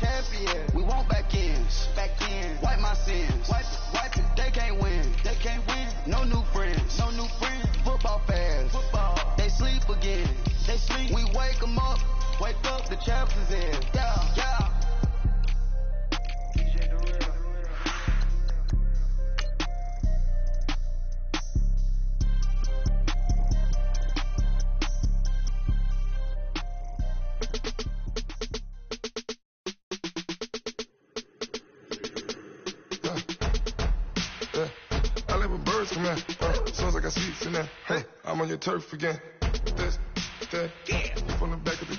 champion. We want back ends. Wipe my sins. Wipe it. They can't win. No new friends. Football fans. They sleep again. We wake them up. Wake up, the champs is in. Yeah. I live with birds from there. Soon as I got seats in there. Hey, I'm on your turf again. This, that, from the back of the.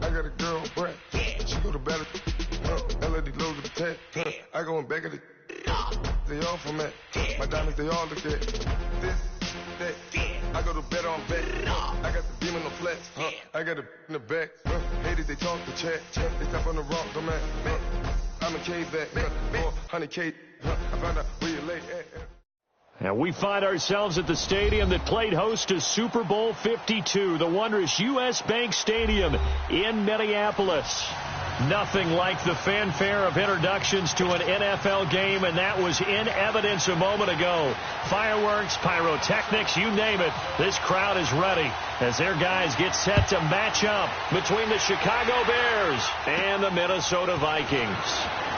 I got a girl, Brad. She go to battle. LED logo the tag. I go in back of the. They all from that. My diamonds, they all look at. This, that. I go to bet on bet. I got the demon on flats. I got it in the back. Haters, they talk to chat. They stop on the rock, don't man. I'm a cave back. 400K. I found out where you lay at. And we find ourselves at the stadium that played host to Super Bowl 52, the wondrous U.S. Bank Stadium in Minneapolis. Nothing like the fanfare of introductions to an NFL game, and that was in evidence a moment ago. Fireworks, pyrotechnics, you name it. This crowd is ready as their guys get set to match up between the Chicago Bears and the Minnesota Vikings.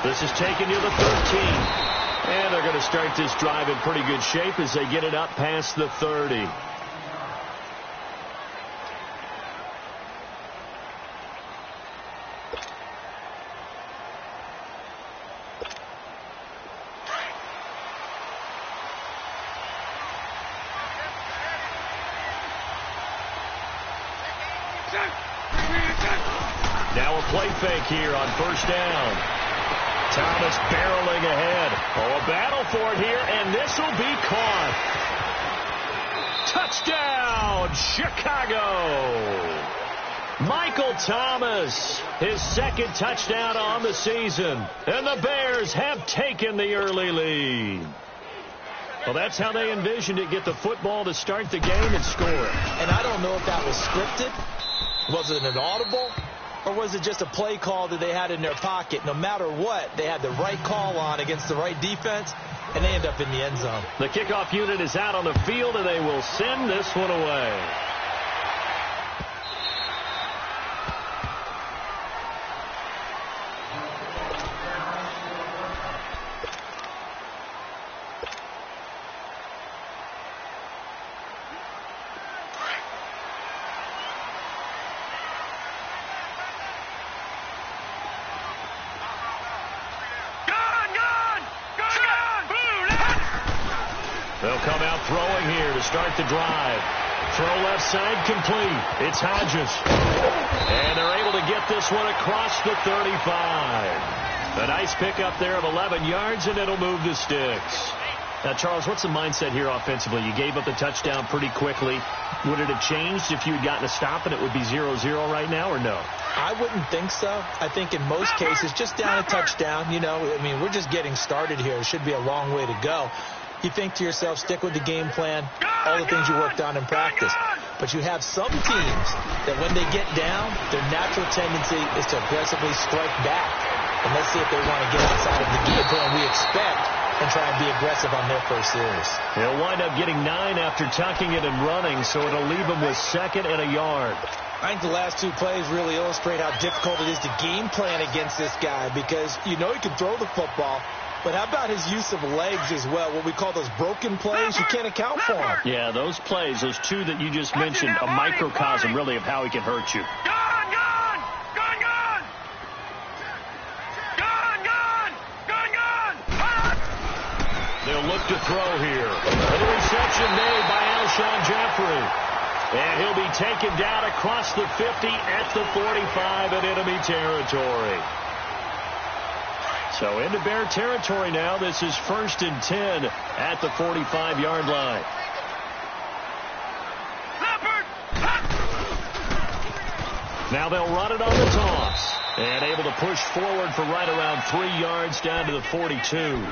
This is taken to the 13. And they're going to start this drive in pretty good shape as they get it up past the 30. Now a play fake here on first down. Thomas barreling ahead. A battle for it here, and this will be caught. Touchdown, Chicago. Michael Thomas, his second touchdown on the season. And the Bears have taken the early lead. Well, that's how they envisioned it, get the football to start the game and score. And I don't know if that was scripted. Was it an audible? Or was it just a play call that they had in their pocket? No matter what, they had the right call on against the right defense, and they end up in the end zone. The kickoff unit is out on the field, and they will send this one away. They'll come out throwing here to start the drive. Throw left side complete. It's Hodges. And they're able to get this one across the 35. A nice pickup there of 11 yards, and it'll move the sticks. Now, Charles, what's the mindset here offensively? You gave up the touchdown pretty quickly. Would it have changed if you had gotten a stop and it would be 0-0 right now, or no? I wouldn't think so. I think in most cases, just down a touchdown, you know, I mean, we're just getting started here. It should be a long way to go. You think to yourself, stick with the game plan, all the things you worked on in practice. But you have some teams that when they get down, their natural tendency is to aggressively strike back. And let's see if they want to get outside of the game plan we expect and try and be aggressive on their first series. They'll wind up getting 9 after tucking it and running, so it'll leave them with 2nd and a yard. I think the last 2 plays really illustrate how difficult it is to game plan against this guy because you know he can throw the football. But how about his use of legs as well, what we call those broken plays? You can't account for them. Yeah, those plays, those 2 that you just mentioned, a microcosm really of how he can hurt you. They'll look to throw here. And the reception made by Alshon Jeffrey. And he'll be taken down across the 50 at the 45 in enemy territory. So into Bear territory now. This is 1st and 10 at the 45-yard line. Now they'll run it on the toss. And able to push forward for right around 3 yards down to the 42.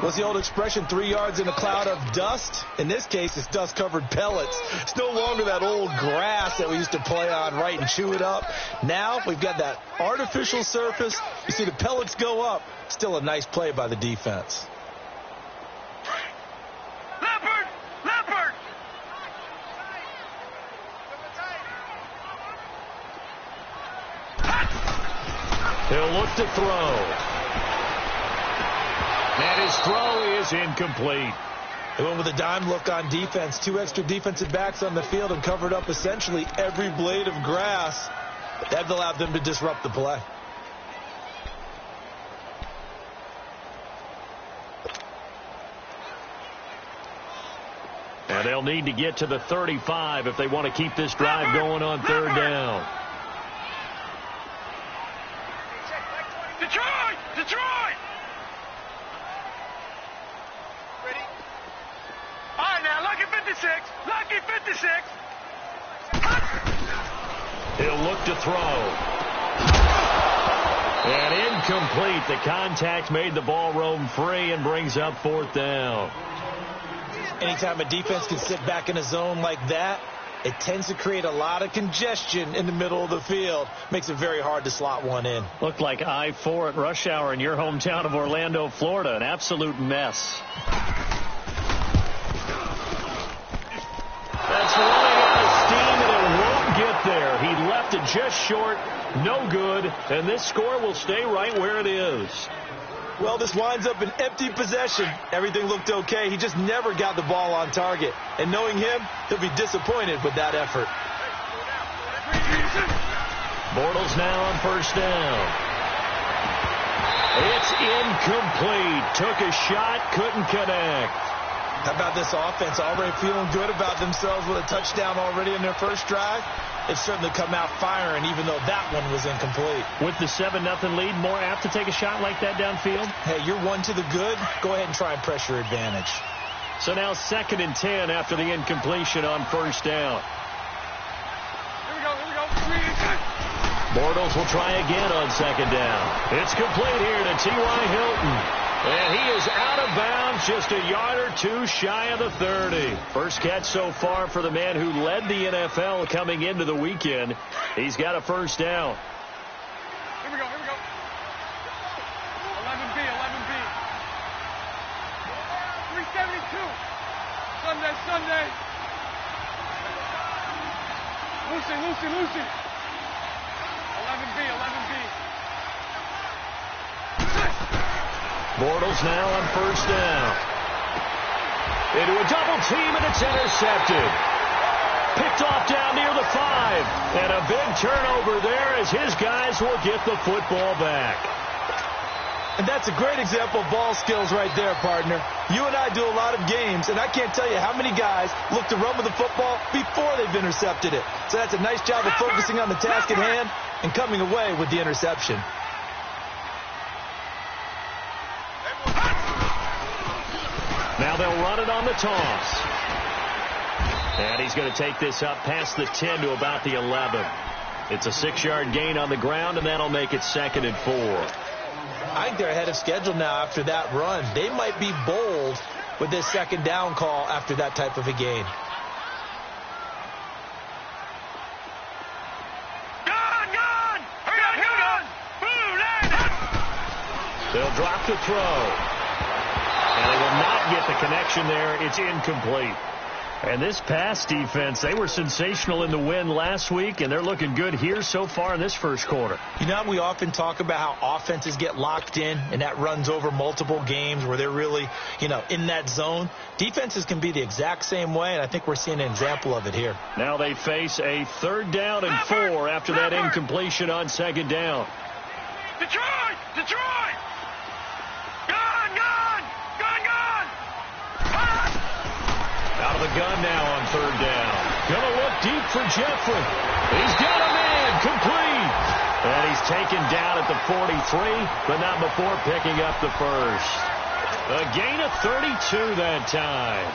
What's the old expression, 3 yards in a cloud of dust? In this case, it's dust-covered pellets. It's no longer that old grass that we used to play on, right, and chew it up. Now we've got that artificial surface. You see the pellets go up. Still a nice play by the defense. Leopard! He'll look to throw. And his throw is incomplete. They went with a dime look on defense. 2 extra defensive backs on the field and covered up essentially every blade of grass. That allowed them to disrupt the play. And they'll need to get to the 35 if they want to keep this drive going on 3rd down. Detroit! Ready? All right, now, lucky 56. He'll look to throw. And incomplete. The contact made the ball roam free and brings up 4th down. Anytime a defense can sit back in a zone like that, it tends to create a lot of congestion in the middle of the field. Makes it very hard to slot one in. Looked like I-4 at rush hour in your hometown of Orlando, Florida. An absolute mess. That's running out of steam, and it won't get there. He left it just short. No good. And this score will stay right where it is. Well, this winds up an empty possession. Everything looked okay. He just never got the ball on target. And knowing him, he'll be disappointed with that effort. Bortles now on 1st down. It's incomplete. Took a shot, couldn't connect. How about this offense? Already feeling good about themselves with a touchdown already in their first drive. They've certainly come out firing, even though that one was incomplete. With the 7-0 lead, more apt to take a shot like that downfield? Hey, you're 1 to the good. Go ahead and try and pressure advantage. So now 2nd and 10 after the incompletion on 1st down. Here we go. Bortles will try again on 2nd down. It's complete here to T.Y. Hilton. And he is out of bounds, just a yard or 2 shy of the 30. First catch so far for the man who led the NFL coming into the weekend. He's got a 1st down. Here we go. 11B. 372. Sunday. Lucy. 11B. Bortles now on 1st down. Into a double team, and it's intercepted. Picked off down near the 5. And a big turnover there as his guys will get the football back. And that's a great example of ball skills right there, partner. You and I do a lot of games, and I can't tell you how many guys look to run with the football before they've intercepted it. So that's a nice job of focusing on the task at hand and coming away with the interception. Now they'll run it on the toss. And he's going to take this up past the 10 to about the 11. It's a 6-yard gain on the ground, and that'll make it 2nd and 4. I think they're ahead of schedule now after that run. They might be bold with this 2nd down call after that type of a gain. Gun! They'll drop the throw. And they will not get the connection there. It's incomplete. And this pass defense, they were sensational in the win last week, and they're looking good here so far in this first quarter. You know, we often talk about how offenses get locked in, and that runs over multiple games where they're really, in that zone. Defenses can be the exact same way, and I think we're seeing an example of it here. Now they face a 3rd down and 4 after that incompletion on 2nd down. Detroit! Out of the gun now on 3rd down. Gonna look deep for Jeffrey. He's got a man complete. And he's taken down at the 43, but not before picking up the first. A gain of 32 that time.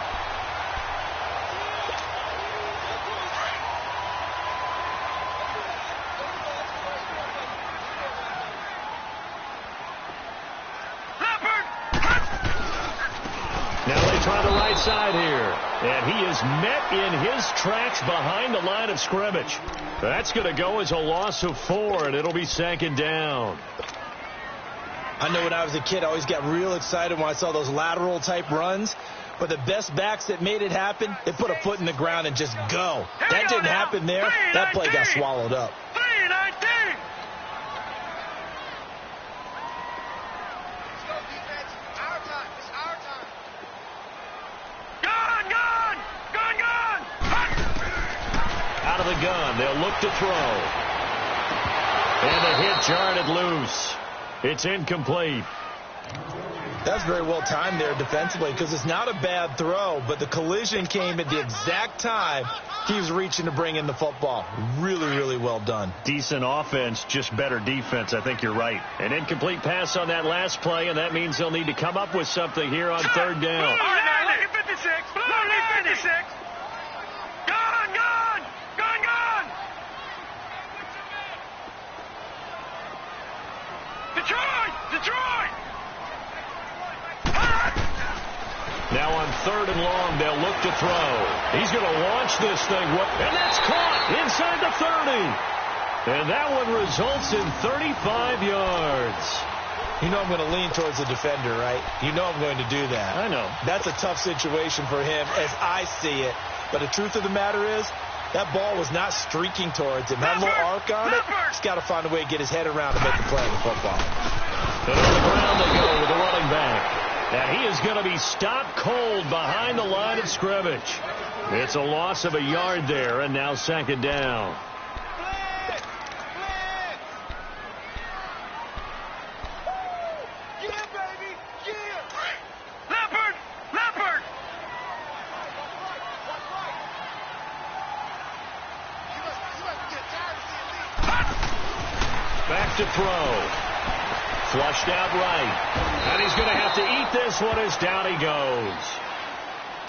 try the right side here. And he is met in his tracks behind the line of scrimmage. That's going to go as a loss of 4, and it'll be 2nd down. I know when I was a kid, I always got real excited when I saw those lateral-type runs. But the best backs that made it happen, they put a foot in the ground and just go. That didn't happen there. That play got swallowed up. 3-19. Out of the gun, they'll look to throw. And the hit jarred it loose. It's incomplete. That's very well timed there defensively because it's not a bad throw, but the collision came at the exact time he was reaching to bring in the football. Really, really well done. Decent offense, just better defense. I think you're right. An incomplete pass on that last play, and that means they'll need to come up with something here on 3rd down. All right, now, look at 56. Look at 56. Gone, gone. Gone, gone. Detroit. Detroit. Now on 3rd and long, they'll look to throw. He's going to launch this thing. And that's caught inside the 30. And that one results in 35 yards. You know I'm going to lean towards the defender, right? You know I'm going to do that. I know. That's a tough situation for him as I see it. But the truth of the matter is, that ball was not streaking towards him. That little arc on it, he's got to find a way to get his head around and make a play on the football. And on the ground they go with the running back. And he is going to be stopped cold behind the line of scrimmage. It's a loss of a yard there, and now 2nd down. Back to throw. Flushed out right. And he's going to have to eat this one as down he goes.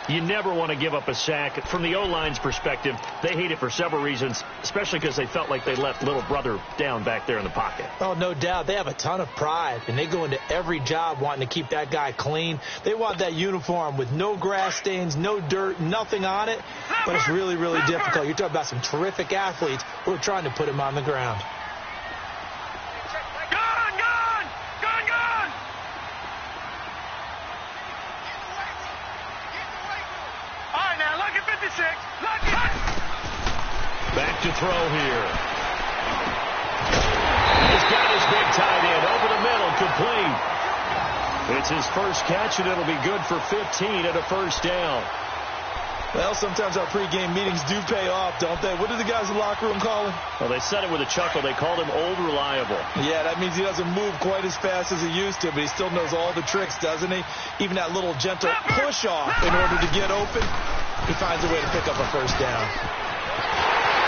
You never want to give up a sack. From the O-line's perspective, they hate it for several reasons, especially because they felt like they left little brother down back there in the pocket. Oh, no doubt. They have a ton of pride, and they go into every job wanting to keep that guy clean. They want that uniform with no grass stains, no dirt, nothing on it. But it's really, really difficult. You're talking about some terrific athletes who are trying to put him on the ground. Back to throw here. He's got his big tight end over the middle, complete. It's his first catch, and it'll be good for 15 at a 1st down. Well, sometimes our pregame meetings do pay off, don't they? What do the guys in the locker room call him? Well, they said it with a chuckle. They called him Old Reliable. Yeah, that means he doesn't move quite as fast as he used to, but he still knows all the tricks, doesn't he? Even that little gentle push-off in order to get open, he finds a way to pick up a 1st down.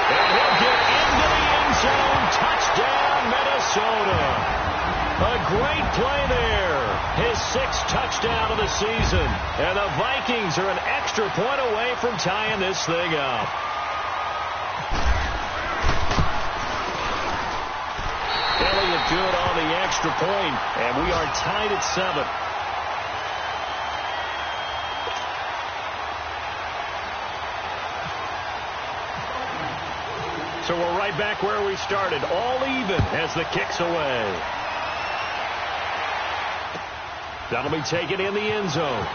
And he'll get into the end zone. Touchdown, Minnesota. A great play there. His 6th touchdown of the season. And the Vikings are an extra point away from tying this thing up. Elliott good on the extra point, and we are tied at 7. So we're right back where we started, all even as the kick's away. That'll be taken in the end zone.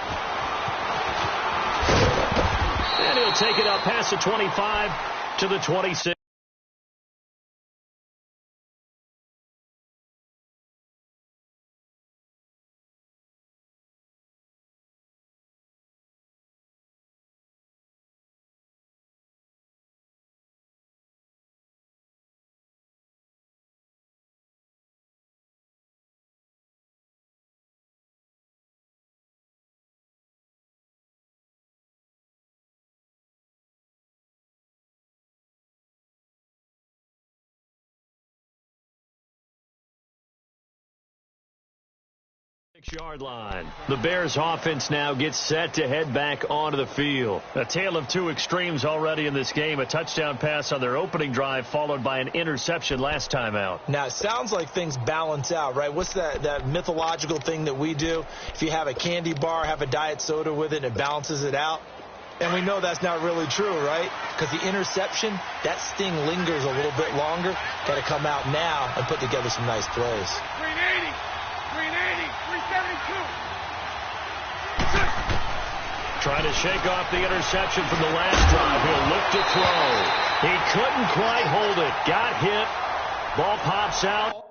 And he'll take it up past the 25 to the 26. 6-yard line. The Bears offense now gets set to head back onto the field. A tale of two extremes already in this game. A touchdown pass on their opening drive followed by an interception last time out. Now, it sounds like things balance out, right? What's that mythological thing that we do? If you have a candy bar, have a diet soda with it, it balances it out. And we know that's not really true, right? Because the interception, that sting lingers a little bit longer. Got to come out now and put together some nice plays. 380, 372. Trying to shake off the interception from the last drive. He'll look to throw. He couldn't quite hold it. Got hit. Ball pops out.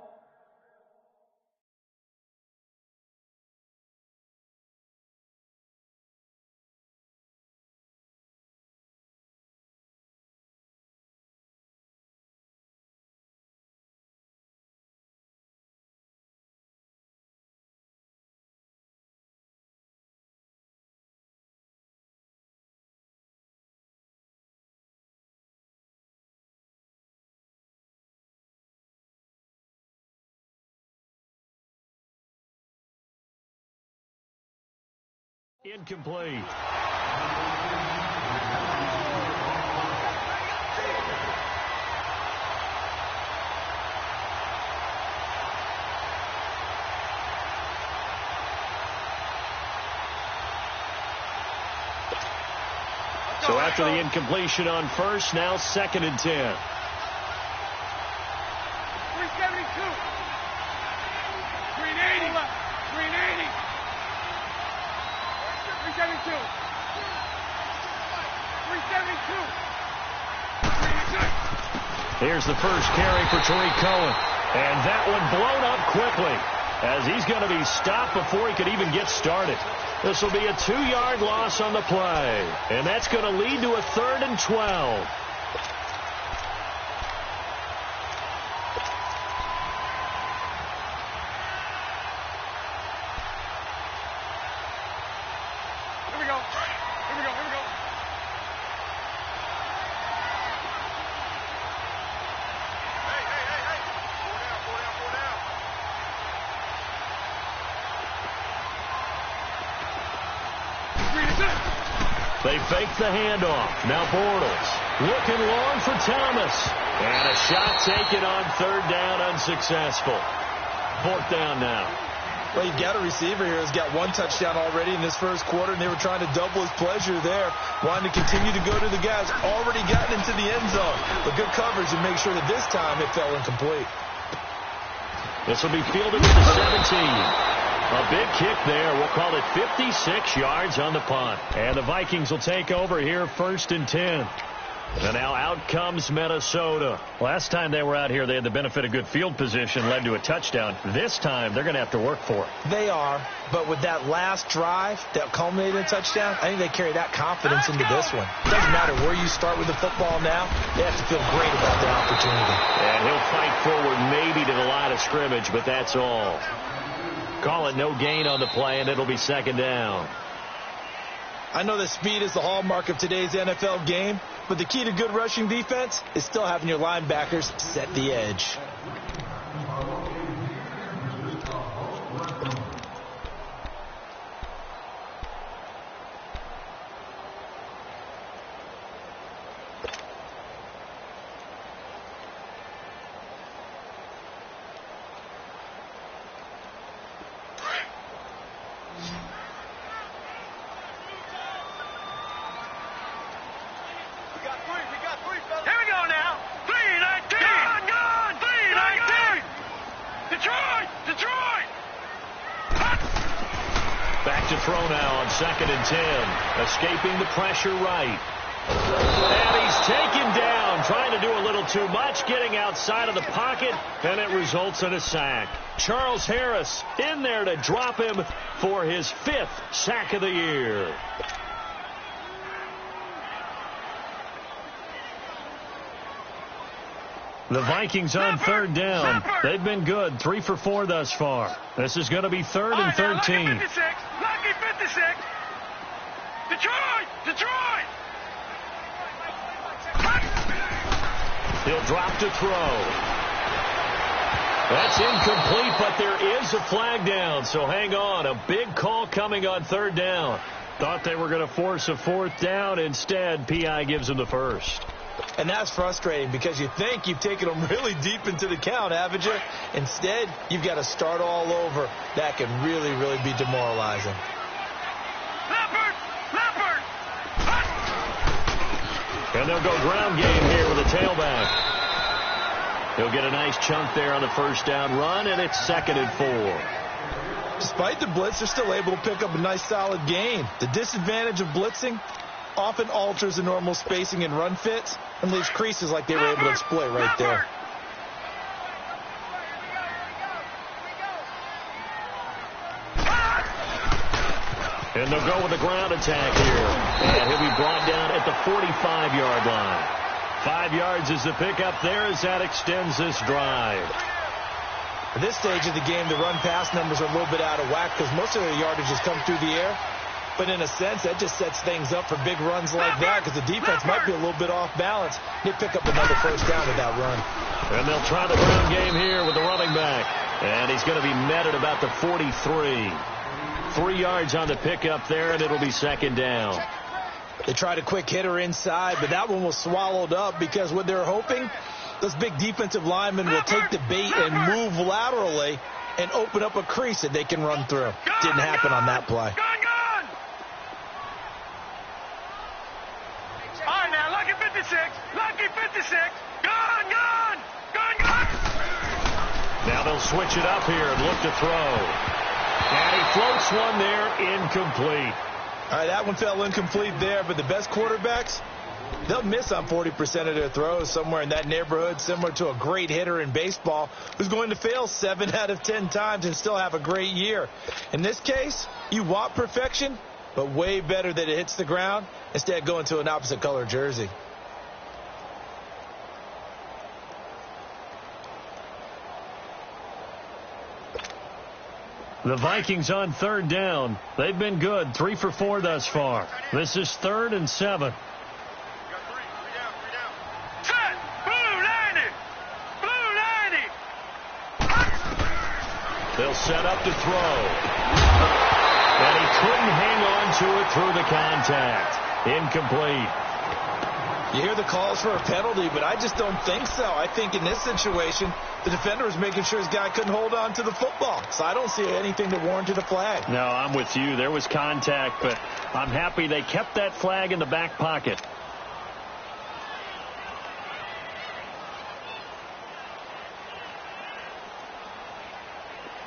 Incomplete. So after the incompletion on first, now 2nd and 10. 372. 380. 380. 372. 372. Here's the first carry for Tariq Cohen. And that one blown up quickly as he's going to be stopped before he could even get started. This will be a 2-yard loss on the play. And that's going to lead to a 3rd and 12. They fake the handoff. Now Bortles looking long for Thomas. And a shot taken on 3rd down, unsuccessful. 4th down now. Well, you've got a receiver here who's got 1 touchdown already in this first quarter, and they were trying to double his pleasure there, wanting to continue to go to the guys already gotten into the end zone. But good coverage to make sure that this time it fell incomplete. This will be fielded at the 17. A big kick there. We'll call it 56 yards on the punt. And the Vikings will take over here 1st and 10. And now out comes Minnesota. Last time they were out here, they had the benefit of good field position, led to a touchdown. This time, they're going to have to work for it. They are, but with that last drive that culminated in a touchdown, I think they carry that confidence into this one. It doesn't matter where you start with the football now. They have to feel great about their opportunity. And he'll fight forward maybe to the line of scrimmage, but that's all. Call it no gain on the play, and it'll be 2nd down. I know that speed is the hallmark of today's NFL game, but the key to good rushing defense is still having your linebackers set the edge. Back to throw now on 2nd and 10. Escaping the pressure right. And he's taken down, trying to do a little too much, getting outside of the pocket, and it results in a sack. Charles Harris in there to drop him for his 5th sack of the year. The Vikings on 3rd down. They've been good, 3 for 4 thus far. This is going to be 3rd and 13. Lucky 56. Detroit. He'll drop to throw. That's incomplete, but there is a flag down, so hang on. A big call coming on third down. Thought they were going to force a fourth down. Instead, P.I. gives them the first. And that's frustrating because you think you've taken them really deep into the count, haven't you? Instead, you've got to start all over. That can really, really be demoralizing. Leopard! Leopard! And they'll go ground game here with a tailback. He'll get a nice chunk there on the first down run, and it's 2nd and 4. Despite the blitz, they're still able to pick up a nice solid gain. The disadvantage of blitzing often alters the normal spacing and run fits and leaves creases like they were able to exploit right there. And they'll go with a ground attack here. And he'll be brought down at the 45-yard line. 5 yards is the pickup there as that extends this drive. At this stage of the game, the run-pass numbers are a little bit out of whack because most of the yardage has come through the air. But in a sense, that just sets things up for big runs like that because the defense might be a little bit off balance. They pick up another first down with that run. And they'll try the ground game here with the running back. And he's going to be met at about the 43. 3 yards on the pickup there, and it'll be 2nd down. They tried a quick hitter inside, but that one was swallowed up because what they're hoping, those big defensive linemen will take the bait and move laterally and open up a crease that they can run through. Didn't happen on that play. Gone! All right, now, lucky 56. Lucky 56. Gone! Now they'll switch it up here and look to throw. And he floats one there, incomplete. All right, that one fell incomplete there, but the best quarterbacks, they'll miss on 40% of their throws, somewhere in that neighborhood, similar to a great hitter in baseball who's going to fail 7 out of 10 times and still have a great year. In this case, you want perfection, but way better that it hits the ground instead of going to an opposite color jersey. The Vikings on third down. They've been good, 3 for 4 thus far. This is 3rd and 7. Set! Blue 90! Blue 90! They'll set up to throw. And he couldn't hang on to it through the contact. Incomplete. You hear the calls for a penalty, but I just don't think so. I think in this situation, the defender was making sure his guy couldn't hold on to the football. So I don't see anything that warranted a flag. No, I'm with you. There was contact, but I'm happy they kept that flag in the back pocket.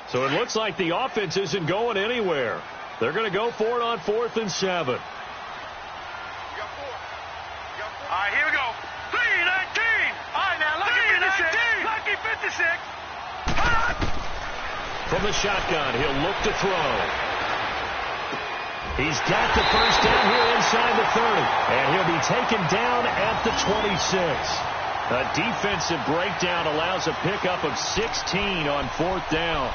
So it looks like the offense isn't going anywhere. They're going to go for it on 4th and 7. All right, here we go. 3-19. All right, now, lucky 56. Lucky 56. From the shotgun, he'll look to throw. He's got the first down here inside the 30. And he'll be taken down at the 26. A defensive breakdown allows a pickup of 16 on 4th down.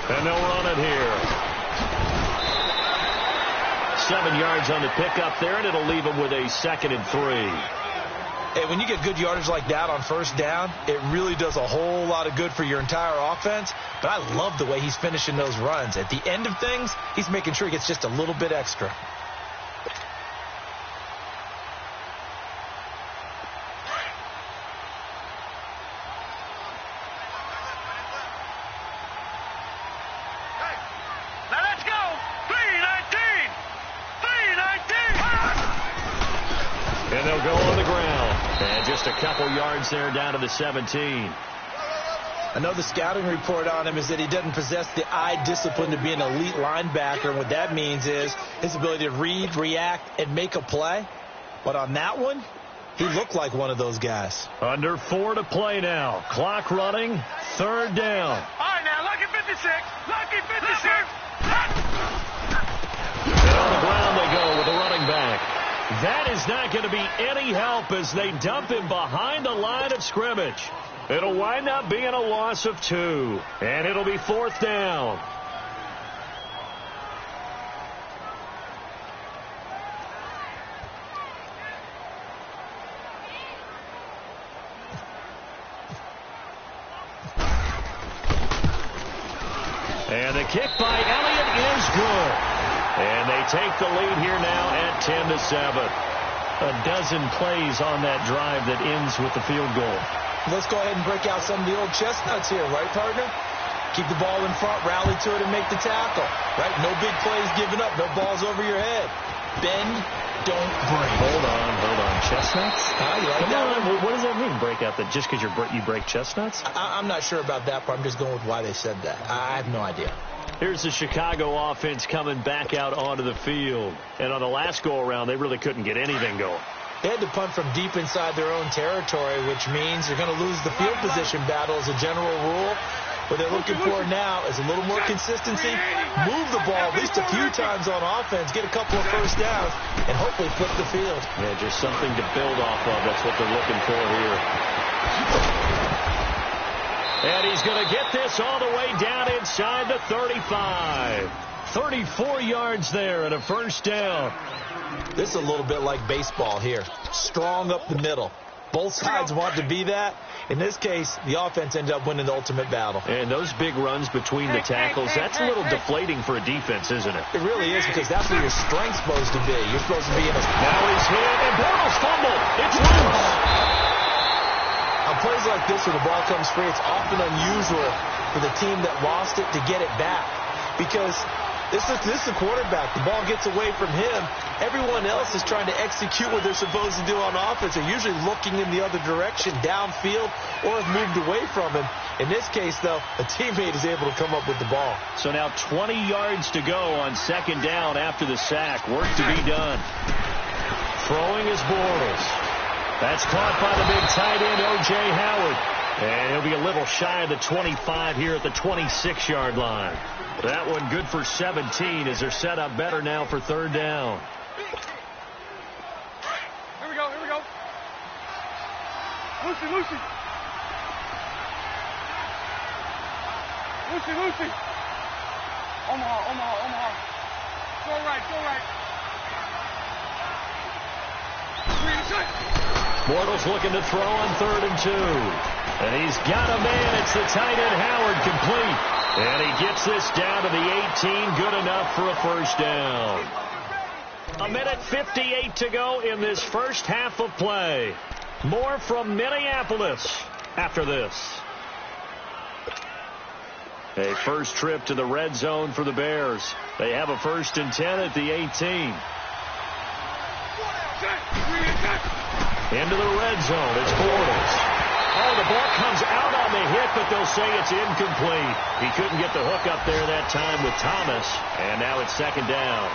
And they'll run it here. 7 yards on the pickup there, and it'll leave them with a 2nd and 3. Hey, when you get good yardage like that on first down, it really does a whole lot of good for your entire offense. But I love the way he's finishing those runs. At the end of things, he's making sure he gets just a little bit extra. And they'll go on the ground. And just a couple yards there down to the 17. I know the scouting report on him is that he doesn't possess the eye discipline to be an elite linebacker. And what that means is his ability to read, react, and make a play. But on that one, he looked like one of those guys. Under 4 to play now. Clock running. 3rd down. All right, now, lucky 56. Lucky 56. And on the ground they go with the running back. that is not going to be any help as they dump him behind the line of scrimmage. It'll wind up being a loss of 2, and it'll be 4th down. And the kick by Elliott is good. And they take the lead here now at 10-7. A dozen plays on that drive that ends with the field goal. Let's go ahead and break out some of the old chestnuts here, right, partner? Keep the ball in front, rally to it, and make the tackle. Right? No big plays given up, no balls over your head. Bend, don't break. Hold on. Chestnuts? You like that one? What does that mean, break out? That just because you break chestnuts? I'm not sure about that part. I'm just going with why they said that. I have no idea. Here's the Chicago offense coming back out onto the field. And on the last go-around, they really couldn't get anything going. They had to punt from deep inside their own territory, which means you're going to lose the field position battle as a general rule. What they're looking for now is a little more consistency, move the ball at least a few times on offense, get a couple of first downs, and hopefully flip the field. Yeah, just something to build off of. That's what they're looking for here. And he's going to get this all the way down inside the 35. 34 yards there and a first down. This is a little bit like baseball here. Strong up the middle. Both sides want to be that. In this case, the offense ended up winning the ultimate battle. And those big runs between the tackles, that's a little deflating for a defense, isn't it? It really is, because that's where your strength's supposed to be. You're supposed to be in a... Now he's hit, and Bortles fumbled. It's loose. On plays like this where the ball comes free, it's often unusual for the team that lost it to get it back. Because this is the quarterback. The ball gets away from him. Everyone else is trying to execute what they're supposed to do on offense. They're usually looking in the other direction, downfield, or have moved away from him. In this case, though, a teammate is able to come up with the ball. So now 20 yards to go on 2nd down after the sack. Work to be done. Throwing is Bortles. That's caught by the big tight end, O.J. Howard. And he'll be a little shy of the 25 here at the 26-yard line. That one good for 17 as they're set up better now for 3rd down. Here we go. Lucy. Omaha. Go right. Bortles looking to throw on 3rd and 2. And he's got a man. It's the tight end Howard, complete. And he gets this down to the 18. Good enough for a first down. 1:58 to go in this first half of play. More from Minneapolis after this. A first trip to the red zone for the Bears. They have a 1st and 10 at the 18. Into the red zone. It's Bortles. Oh, the ball comes out on the hit, but they'll say it's incomplete. He couldn't get the hook up there that time with Thomas, and now it's 2nd down.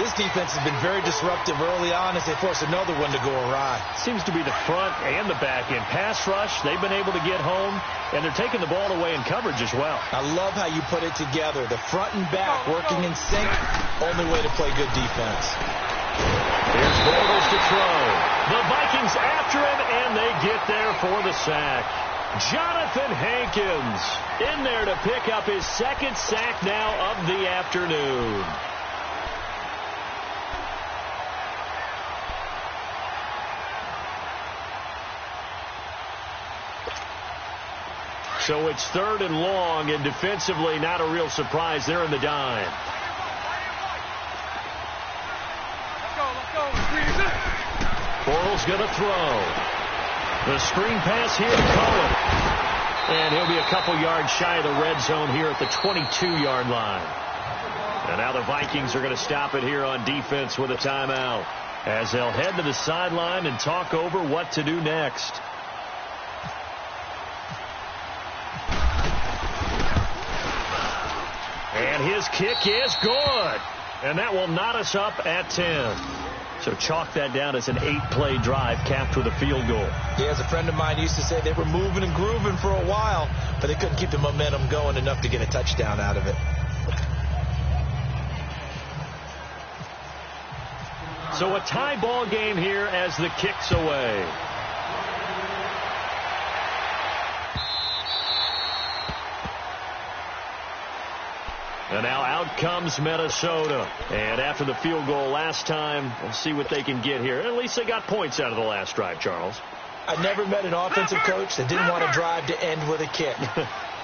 This defense has been very disruptive early on as they force another one to go awry. Seems to be the front and the back end. Pass rush, they've been able to get home, and they're taking the ball away in coverage as well. I love how you put it together. The front and back working in sync, only way to play good defense. Here's Bortles to throw. The Vikings after him, and they get there for the sack. Jonathan Hankins in there to pick up his 2nd sack now of the afternoon. So it's 3rd and long, and defensively not a real surprise. They're in the dime. Bortles going to throw. The screen pass here to Cohen. And he'll be a couple yards shy of the red zone here at the 22-yard line. And now the Vikings are going to stop it here on defense with a timeout, as they'll head to the sideline and talk over what to do next. And his kick is good. And that will knot us up at 10. So chalk that down as an 8-play drive capped with a field goal. Yeah, as a friend of mine used to say, they were moving and grooving for a while, but they couldn't keep the momentum going enough to get a touchdown out of it. So a tie ball game here as the kick's away. And now out comes Minnesota. And after the field goal last time, we'll see what they can get here. At least they got points out of the last drive, Charles. I never met an offensive coach that didn't want to drive to end with a kick.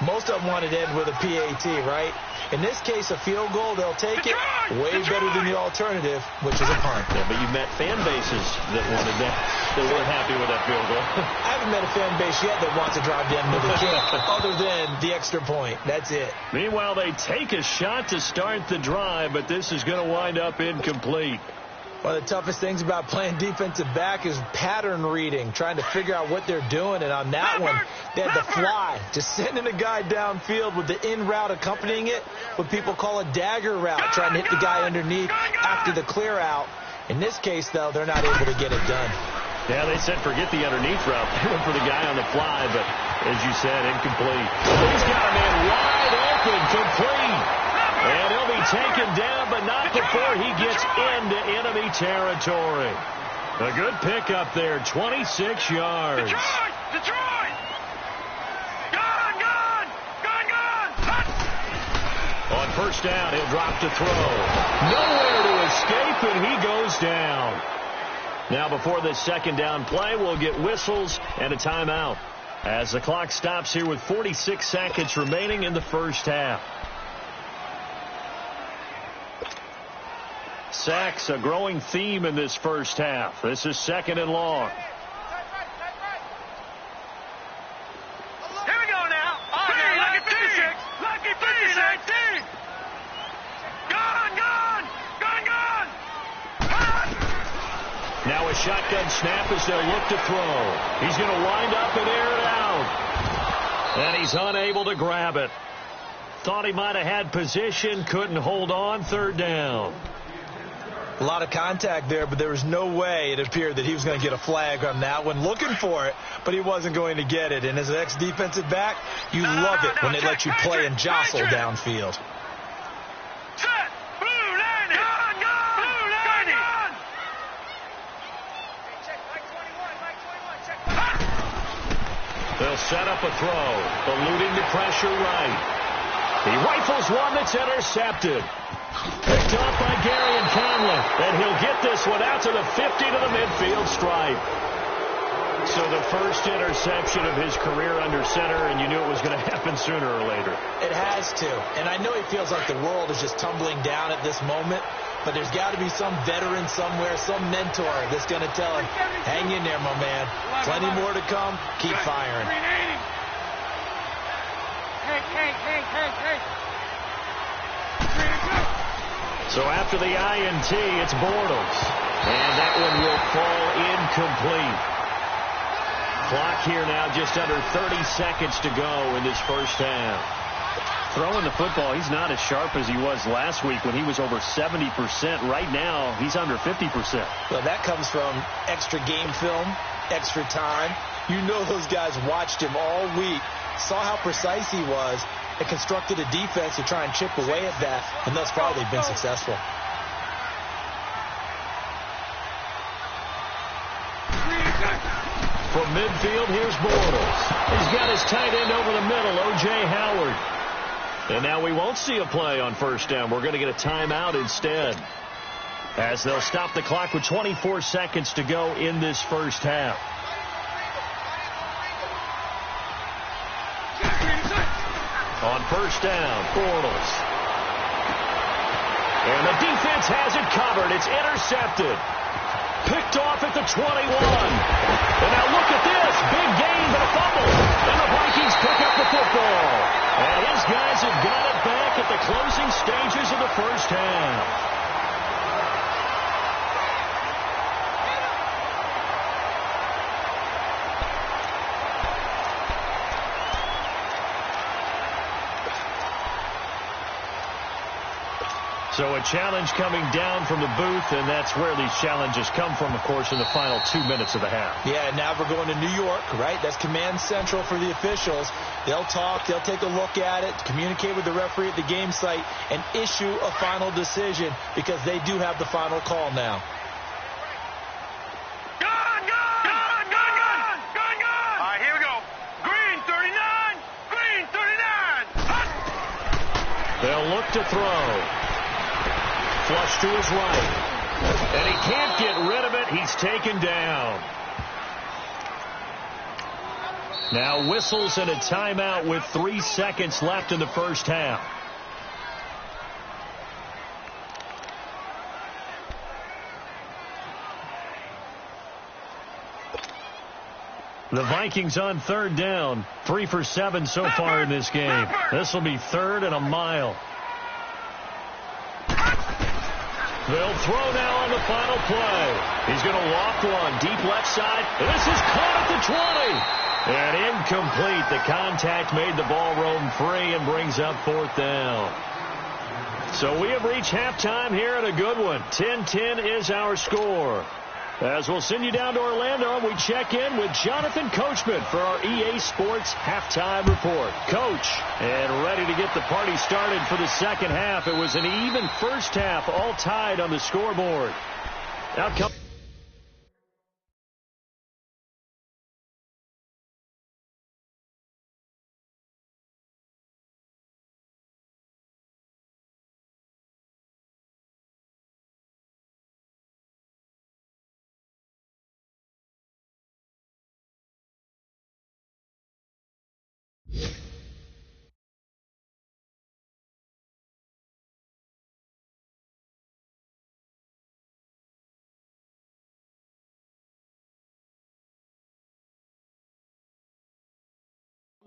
Most of them wanted to end with a PAT, right? In this case, a field goal, they'll take it way better than the alternative, which is a punt. Yeah, but you met fan bases that wanted that, that weren't happy with that field goal. I haven't met a fan base yet that wants to drive to end with a kick, other than the extra point. That's it. Meanwhile, they take a shot to start the drive, but this is going to wind up incomplete. One of the toughest things about playing defensive back is pattern reading, trying to figure out what they're doing. And on that one, they had the fly, just sending a guy downfield with the in route accompanying it, what people call a dagger route, trying to hit the guy underneath after the clear out. In this case, though, they're not able to get it done. Yeah, they said forget the underneath route. They went for the guy on the fly, but as you said, incomplete. He's got a man wide open, complete. And he'll be taken down, but not before he gets into enemy territory. A good pickup there, 26 yards. Detroit! Gone! On first down, he'll drop to throw. Nowhere to escape, and he goes down. Now before this second down play, we'll get whistles and a timeout as the clock stops here with 46 seconds remaining in the first half. Sacks, a growing theme in this first half. This is second and long. Here we go now. Lucky 56. Lucky 56. Gone. Now a shotgun snap as they'll look to throw. He's going to wind up and air it out. And he's unable to grab it. Thought he might have had position, couldn't hold on, third down. A lot of contact there, but there was no way it appeared that he was going to get a flag on that one. Looking for it, but he wasn't going to get it. And as an ex-defensive back, you love it when they let you play and jostle downfield. Set. Blue line. Gone. They'll set up a throw, eluding the pressure right. He rifles one that's intercepted. Picked off by Gary and Conley. And he'll get this one out to the 50 to the midfield stripe. So the first interception of his career under center, and you knew it was going to happen sooner or later. It has to. And I know he feels like the world is just tumbling down at this moment, but there's got to be some veteran somewhere, some mentor that's going to tell him, hang in there, my man. Plenty more to come. Keep firing. Hey. So after the INT, it's Bortles. And that one will fall incomplete. Clock here now just under 30 seconds to go in this first half. Throwing the football, he's not as sharp as he was last week when he was over 70%. Right now, he's under 50%. Well, that comes from extra game film, extra time. You know those guys watched him all week, saw how precise he was, and constructed a defense to try and chip away at that, and thus far they've been successful. From midfield, here's Bortles. He's got his tight end over the middle, O.J. Howard. And now we won't see a play on first down. We're going to get a timeout instead, as they'll stop the clock with 24 seconds to go in this first half. On first down, Bortles. And the defense has it covered. It's intercepted. Picked off at the 21. And now look at this. Big gain, but a fumble. And the Vikings pick up the football. And his guys have got it back at the closing stages of the first half. So a challenge coming down from the booth, and that's where these challenges come from, of course, in the final 2 minutes of the half. Yeah, now we're going to New York, right? That's command central for the officials. They'll talk, they'll take a look at it, communicate with the referee at the game site, and issue a final decision because they do have the final call now. They'll look to throw. Flush to his right. And he can't get rid of it. He's taken down. Now whistles and a timeout with 3 seconds left in the first half. The Vikings on third down. 3 for 7 so far in this game. This will be third and a mile. They'll throw now on the final play. He's going to loft one. Deep left side. This is caught at the 20. And incomplete. The contact made the ball roam free and brings up fourth down. So we have reached halftime here at a good one. 10-10 is our score. As we'll send you down to Orlando, we check in with Jonathan Coachman for our EA Sports Halftime Report. Coach, and ready to get the party started for the second half. It was an even first half, all tied on the scoreboard. Now come.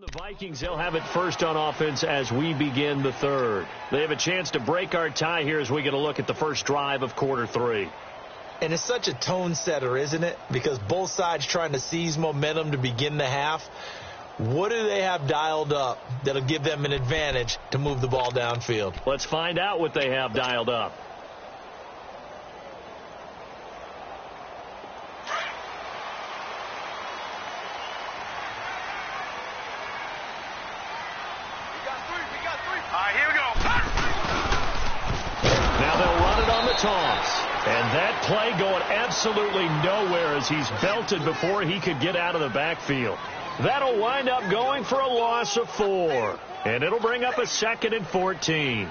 The Vikings, they'll have it first on offense as we begin the third. They have a chance to break our tie here as we get a look at the first drive of quarter 3. And it's such a tone setter, isn't it? Because both sides trying to seize momentum to begin the half. What do they have dialed up that'll give them an advantage to move the ball downfield? Let's find out what they have dialed up. Toss. And that play going absolutely nowhere as he's belted before he could get out of the backfield. That'll wind up going for a loss of 4. And it'll bring up a 2nd and 14.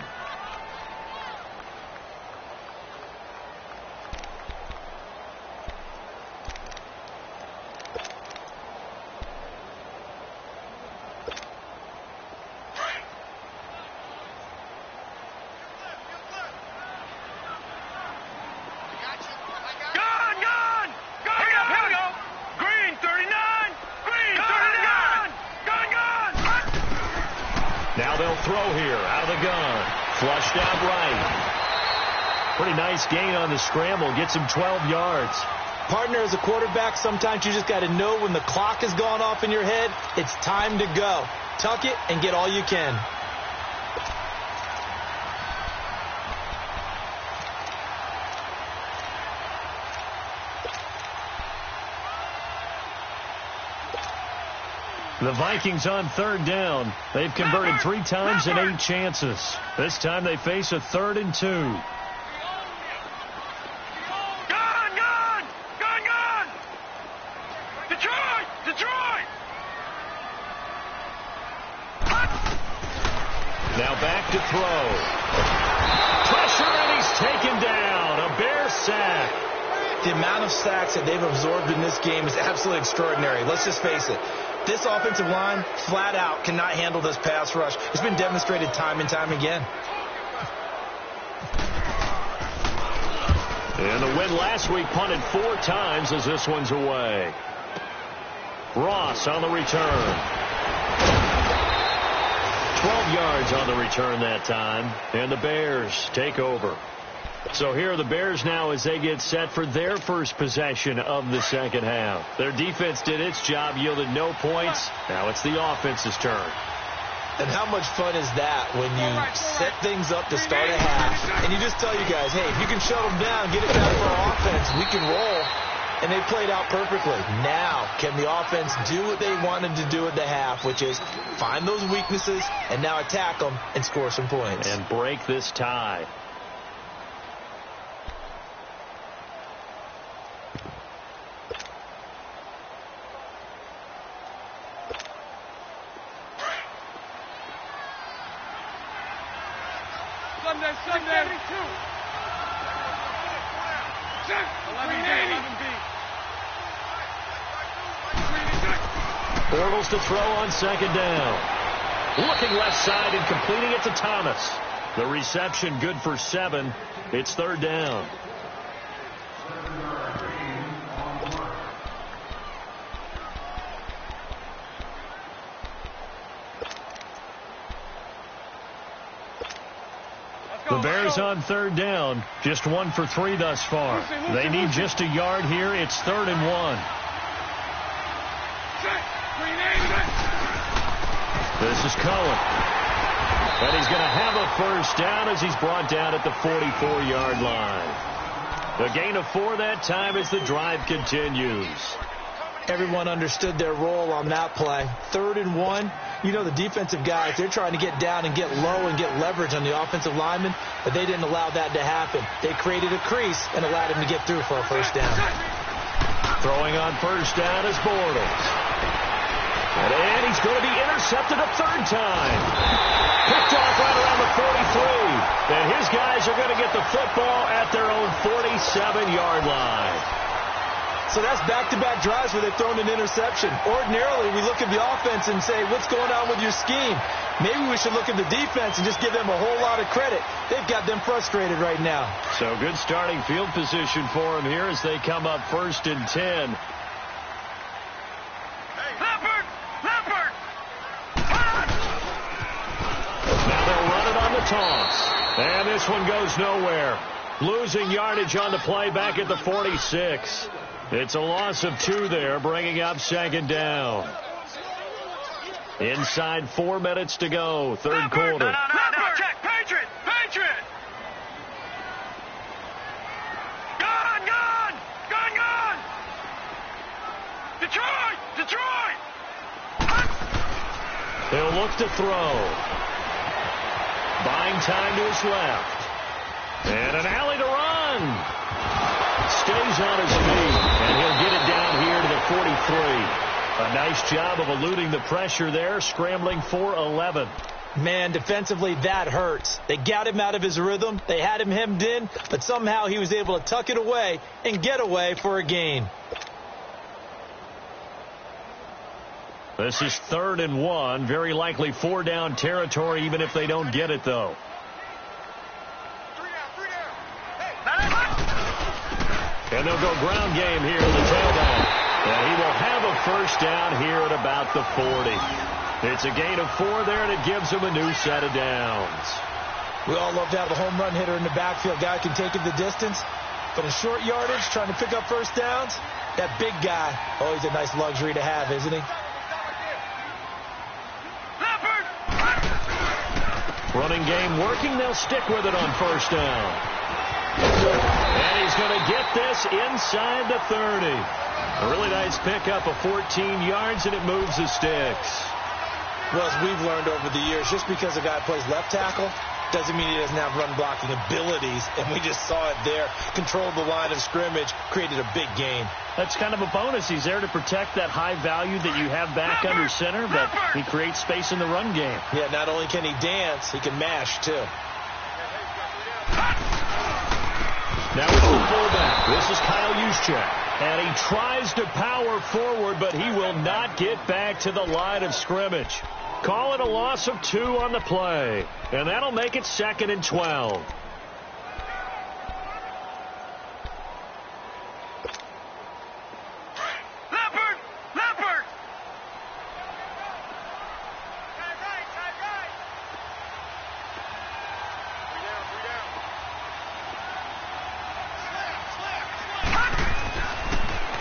Gain on the scramble, gets him 12 yards. Partner, as a quarterback, sometimes you just got to know when the clock has gone off in your head, it's time to go. Tuck it and get all you can. The Vikings on third down. They've converted 3 times in 8 chances. This time they face a 3rd and 2. Now back to throw. Pressure, and he's taken down. A Bear sack. The amount of sacks that they've absorbed in this game is absolutely extraordinary. Let's just face it. This offensive line, flat out, cannot handle this pass rush. It's been demonstrated time and time again. And the win last week punted 4 times as this one's away. Ross on the return. 12 yards on the return that time, and the Bears take over. So here are the Bears now as they get set for their first possession of the second half. Their defense did its job, yielded no points. Now it's the offense's turn. And how much fun is that when you set things up to start a half, and you just tell you guys, hey, if you can shut them down, get it back for our offense, we can roll. And they played out perfectly. Now, can the offense do what they wanted to do at the half, which is find those weaknesses and now attack them and score some points. And break this tie. Sunday. 11B. Bortles to throw on second down. Looking left side and completing it to Thomas. The reception good for 7. It's third down. The Bears on third down, just 1 for 3 thus far. They need just a yard here. It's 3rd and 1. This is Cohen. And he's going to have a first down as he's brought down at the 44-yard line. A gain of 4 that time as the drive continues. Everyone understood their role on that play. 3rd and 1. You know, the defensive guys, they're trying to get down and get low and get leverage on the offensive lineman, but they didn't allow that to happen. They created a crease and allowed him to get through for a first down. Throwing on first down is Bortles. And he's going to be intercepted a 3rd time. Picked off right around the 43. And his guys are going to get the football at their own 47-yard line. So that's back-to-back drives where they've thrown an interception. Ordinarily, we look at the offense and say, what's going on with your scheme? Maybe we should look at the defense and just give them a whole lot of credit. They've got them frustrated right now. So good starting field position for them here as they come up 1st and 10. Now they'll run it on the toss. And this one goes nowhere. Losing yardage on the play back at the 46. It's a loss of 2 there, bringing up 2nd down. Inside 4 minutes to go, 3rd quarter. No, check. Patriot. Gone. Detroit. He'll look to throw. Buying time to his left. And an alley to run. Stays on his feet, and he'll get it down here to the 43. A nice job of eluding the pressure there, scrambling for 11. Man, defensively, that hurts. They got him out of his rhythm. They had him hemmed in, but somehow he was able to tuck it away and get away for a gain. This is 3rd and 1. Very likely 4-down territory, even if they don't get it, though. And they'll go ground game here in the tailback. And he will have a first down here at about the 40. It's a gain of 4 there, and it gives him a new set of downs. We all love to have a home run hitter in the backfield. Guy can take it the distance. But in short yardage, trying to pick up first downs, that big guy, oh, he's a nice luxury to have, isn't he? Running game working. They'll stick with it on first down. And he's going to get this inside the 30. A really nice pickup of 14 yards, and it moves the sticks. Well, as we've learned over the years, just because a guy plays left tackle doesn't mean he doesn't have run-blocking abilities, and we just saw it there. Controlled the line of scrimmage, created a big gain. That's kind of a bonus. He's there to protect that high value that you have back under center, but he creates space in the run game. Yeah, not only can he dance, he can mash, too. Now it's the fullback. This is Kyle Juszczyk. And he tries to power forward, but he will not get back to the line of scrimmage. Call it a loss of 2 on the play. And that'll make it 2nd and 12. Leopard!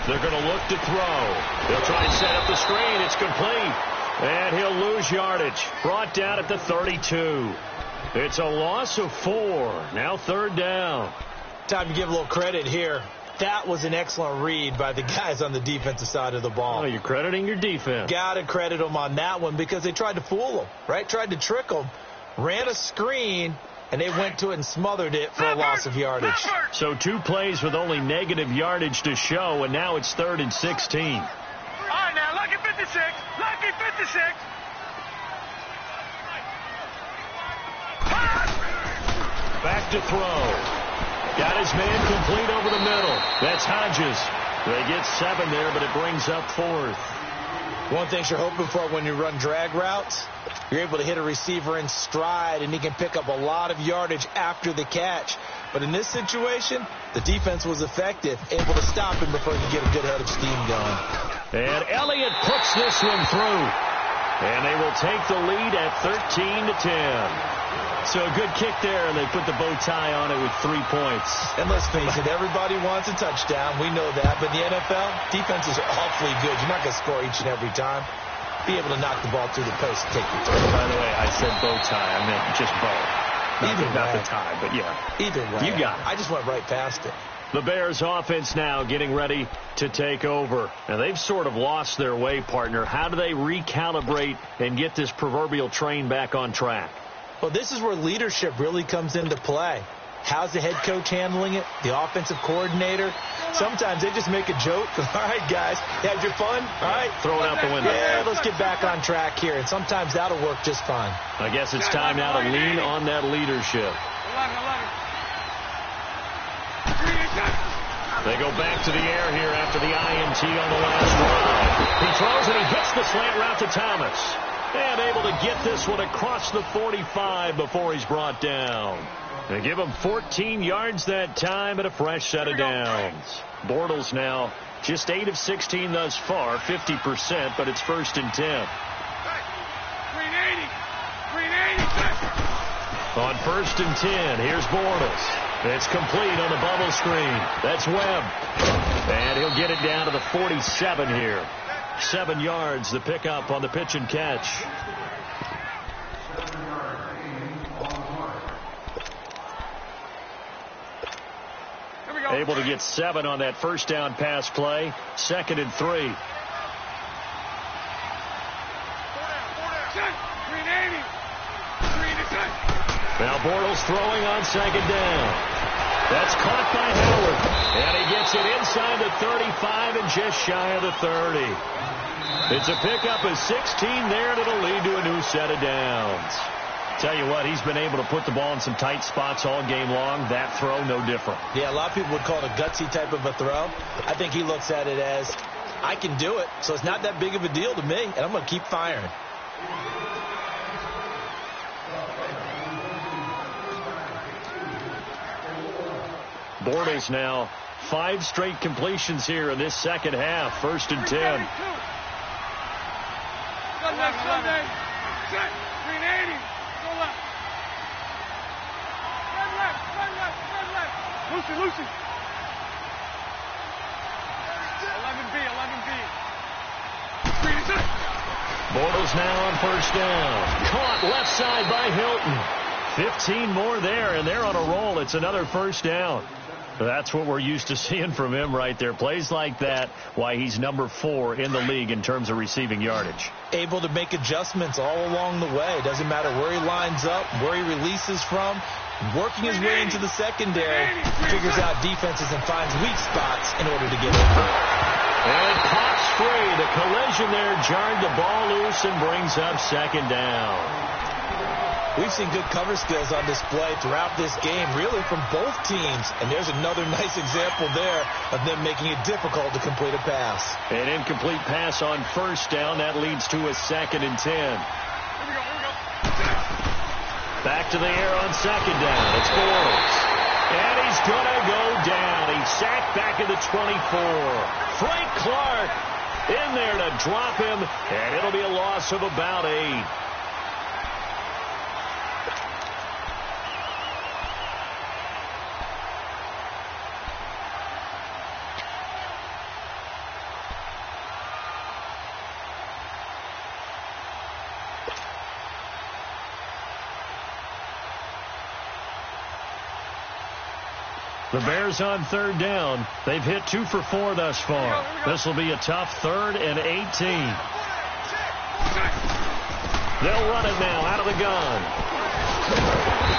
They're going to look to throw. They'll try and set up the screen. It's complete. And he'll lose yardage. Brought down at the 32. It's a loss of 4. Now 3rd down. Time to give a little credit here. That was an excellent read by the guys on the defensive side of the ball. Oh, you're crediting your defense. Got to credit them on that one because they tried to fool them, right? Tried to trick them. Ran a screen, and they went to it and smothered it for a loss of yardage. So 2 plays with only negative yardage to show, and now it's 3rd and 16. All right, now, lucky 56. Lucky 56. to throw. Got his man complete over the middle. That's Hodges. They get 7 there, but it brings up 4th. One thing you're hoping for when you run drag routes, you're able to hit a receiver in stride, and he can pick up a lot of yardage after the catch. But in this situation, the defense was effective, able to stop him before he could get a good head of steam going. And Elliott puts this one through. And they will take the lead at 13-10. So a good kick there, and they put the bow tie on it with 3 points. And let's face it, everybody wants a touchdown. We know that. But in the NFL, defenses are awfully good. You're not going to score each and every time. Be able to knock the ball through the post and take the throw. By the way, I said bow tie. I meant just bow. Not the tie, but yeah. Either way. You got it. I just went right past it. The Bears offense now getting ready to take over. Now, they've sort of lost their way, partner. How do they recalibrate and get this proverbial train back on track? Well, this is where leadership really comes into play. How's the head coach handling it? The offensive coordinator? Sometimes they just make a joke. All right, guys, you had your fun? All right. Throw it out the window. Yeah, let's get back on track here. And sometimes that'll work just fine. I guess it's time now to lean on that leadership. They go back to the air here after the INT on the last drive. He throws and he hits the slant route to Thomas. And able to get this one across the 45 before he's brought down. They give him 14 yards that time and a fresh set of downs. Bortles now just 8 of 16 thus far, 50%, but it's 1st and 10. 380. On 1st and 10, here's Bortles. It's complete on the bubble screen. That's Webb. And he'll get it down to the 47 here. 7 yards, the pickup on the pitch and catch. Able to get 7 on that first down pass play. 2nd and 3. Now Bortles throwing on 2nd down. That's caught by Howard. And he gets it inside the 35 and just shy of the 30. It's a pickup of 16 there, and it'll lead to a new set of downs. Tell you what, he's been able to put the ball in some tight spots all game long. That throw, no different. Yeah, a lot of people would call it a gutsy type of a throw. I think he looks at it as, I can do it, so it's not that big of a deal to me, and I'm going to keep firing. Bortles now 5 straight completions here in this second half. 1st and 10. Lucy. 11B. Bortles now on 1st down. Caught left side by Hilton. 15 more there, and they're on a roll. It's another 1st down. That's what we're used to seeing from him right there. Plays like that, why he's number 4 in the league in terms of receiving yardage. Able to make adjustments all along the way. Doesn't matter where he lines up, where he releases from. Working his way into the secondary, figures out defenses and finds weak spots in order to get open. And pops free. The collision there jarred the ball loose and brings up 2nd down. We've seen good cover skills on display throughout this game, really from both teams. And there's another nice example there of them making it difficult to complete a pass. An incomplete pass on 1st down. That leads to a 2nd and 10. Here we go. Back to the air on 2nd down. It's Bortles. And he's going to go down. He's sacked back at the 24. Frank Clark in there to drop him. And it'll be a loss of about 8. The Bears on 3rd down. They've hit 2 for 4 thus far. This will be a tough 3rd and 18. They'll run it now out of the gun.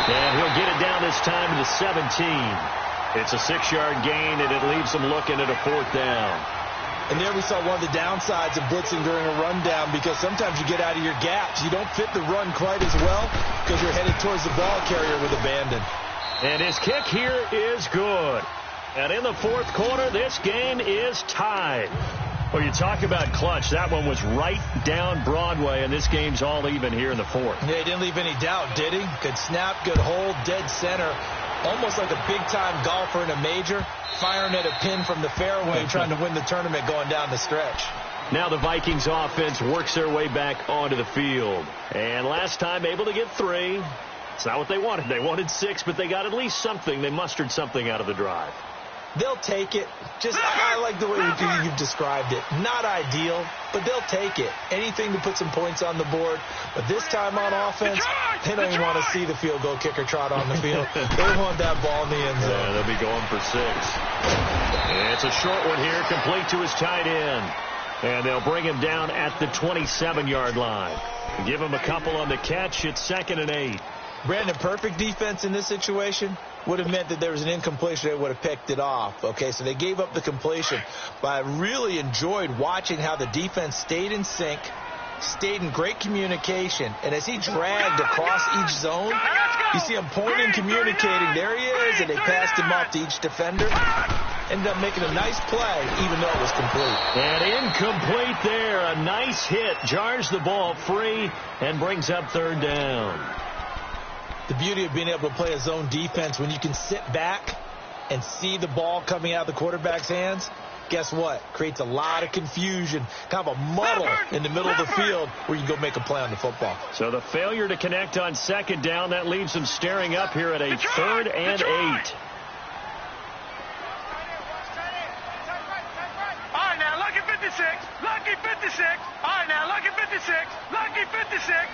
And he'll get it down this time to the 17. It's a 6-yard gain, and it leaves them looking at a 4th down. And there we saw one of the downsides of blitzing during a rundown, because sometimes you get out of your gaps. You don't fit the run quite as well because you're headed towards the ball carrier with abandon. And his kick here is good. And in the fourth quarter, this game is tied. Well, you talk about clutch. That one was right down Broadway, and this game's all even here in the fourth. Yeah, he didn't leave any doubt, did he? Good snap, good hold, dead center. Almost like a big-time golfer in a major, firing at a pin from the fairway, trying to win the tournament going down the stretch. Now the Vikings offense works their way back onto the field. And last time able to get 3. It's not what they wanted. They wanted 6, but they got at least something. They mustered something out of the drive. They'll take it. I like the way you've described it. Not ideal, but they'll take it. Anything to put some points on the board. But this time on offense, they don't even want to see the field goal kicker trot on the field. They want that ball in the end zone. Yeah, they'll be going for 6. It's a short one here, complete to his tight end. And they'll bring him down at the 27-yard line. Give him a couple on the catch. It's 2nd and 8. Brandon, perfect defense in this situation would have meant that there was an incompletion. They would have picked it off. Okay, so they gave up the completion. But I really enjoyed watching how the defense stayed in sync, stayed in great communication. And as he dragged across each zone, you see him pointing, communicating. There he is, and they passed him off to each defender. Ended up making a nice play, even though it was complete. And incomplete there. A nice hit. Jars the ball free and brings up 3rd down. The beauty of being able to play a zone defense when you can sit back and see the ball coming out of the quarterback's hands, guess what? Creates a lot of confusion, kind of a muddle in the middle of the field where you go make a play on the football. So the failure to connect on 2nd down, that leaves them staring up here at a 3rd and 8. All right, now, lucky 56. Lucky 56. All right, now, lucky 56. Lucky 56.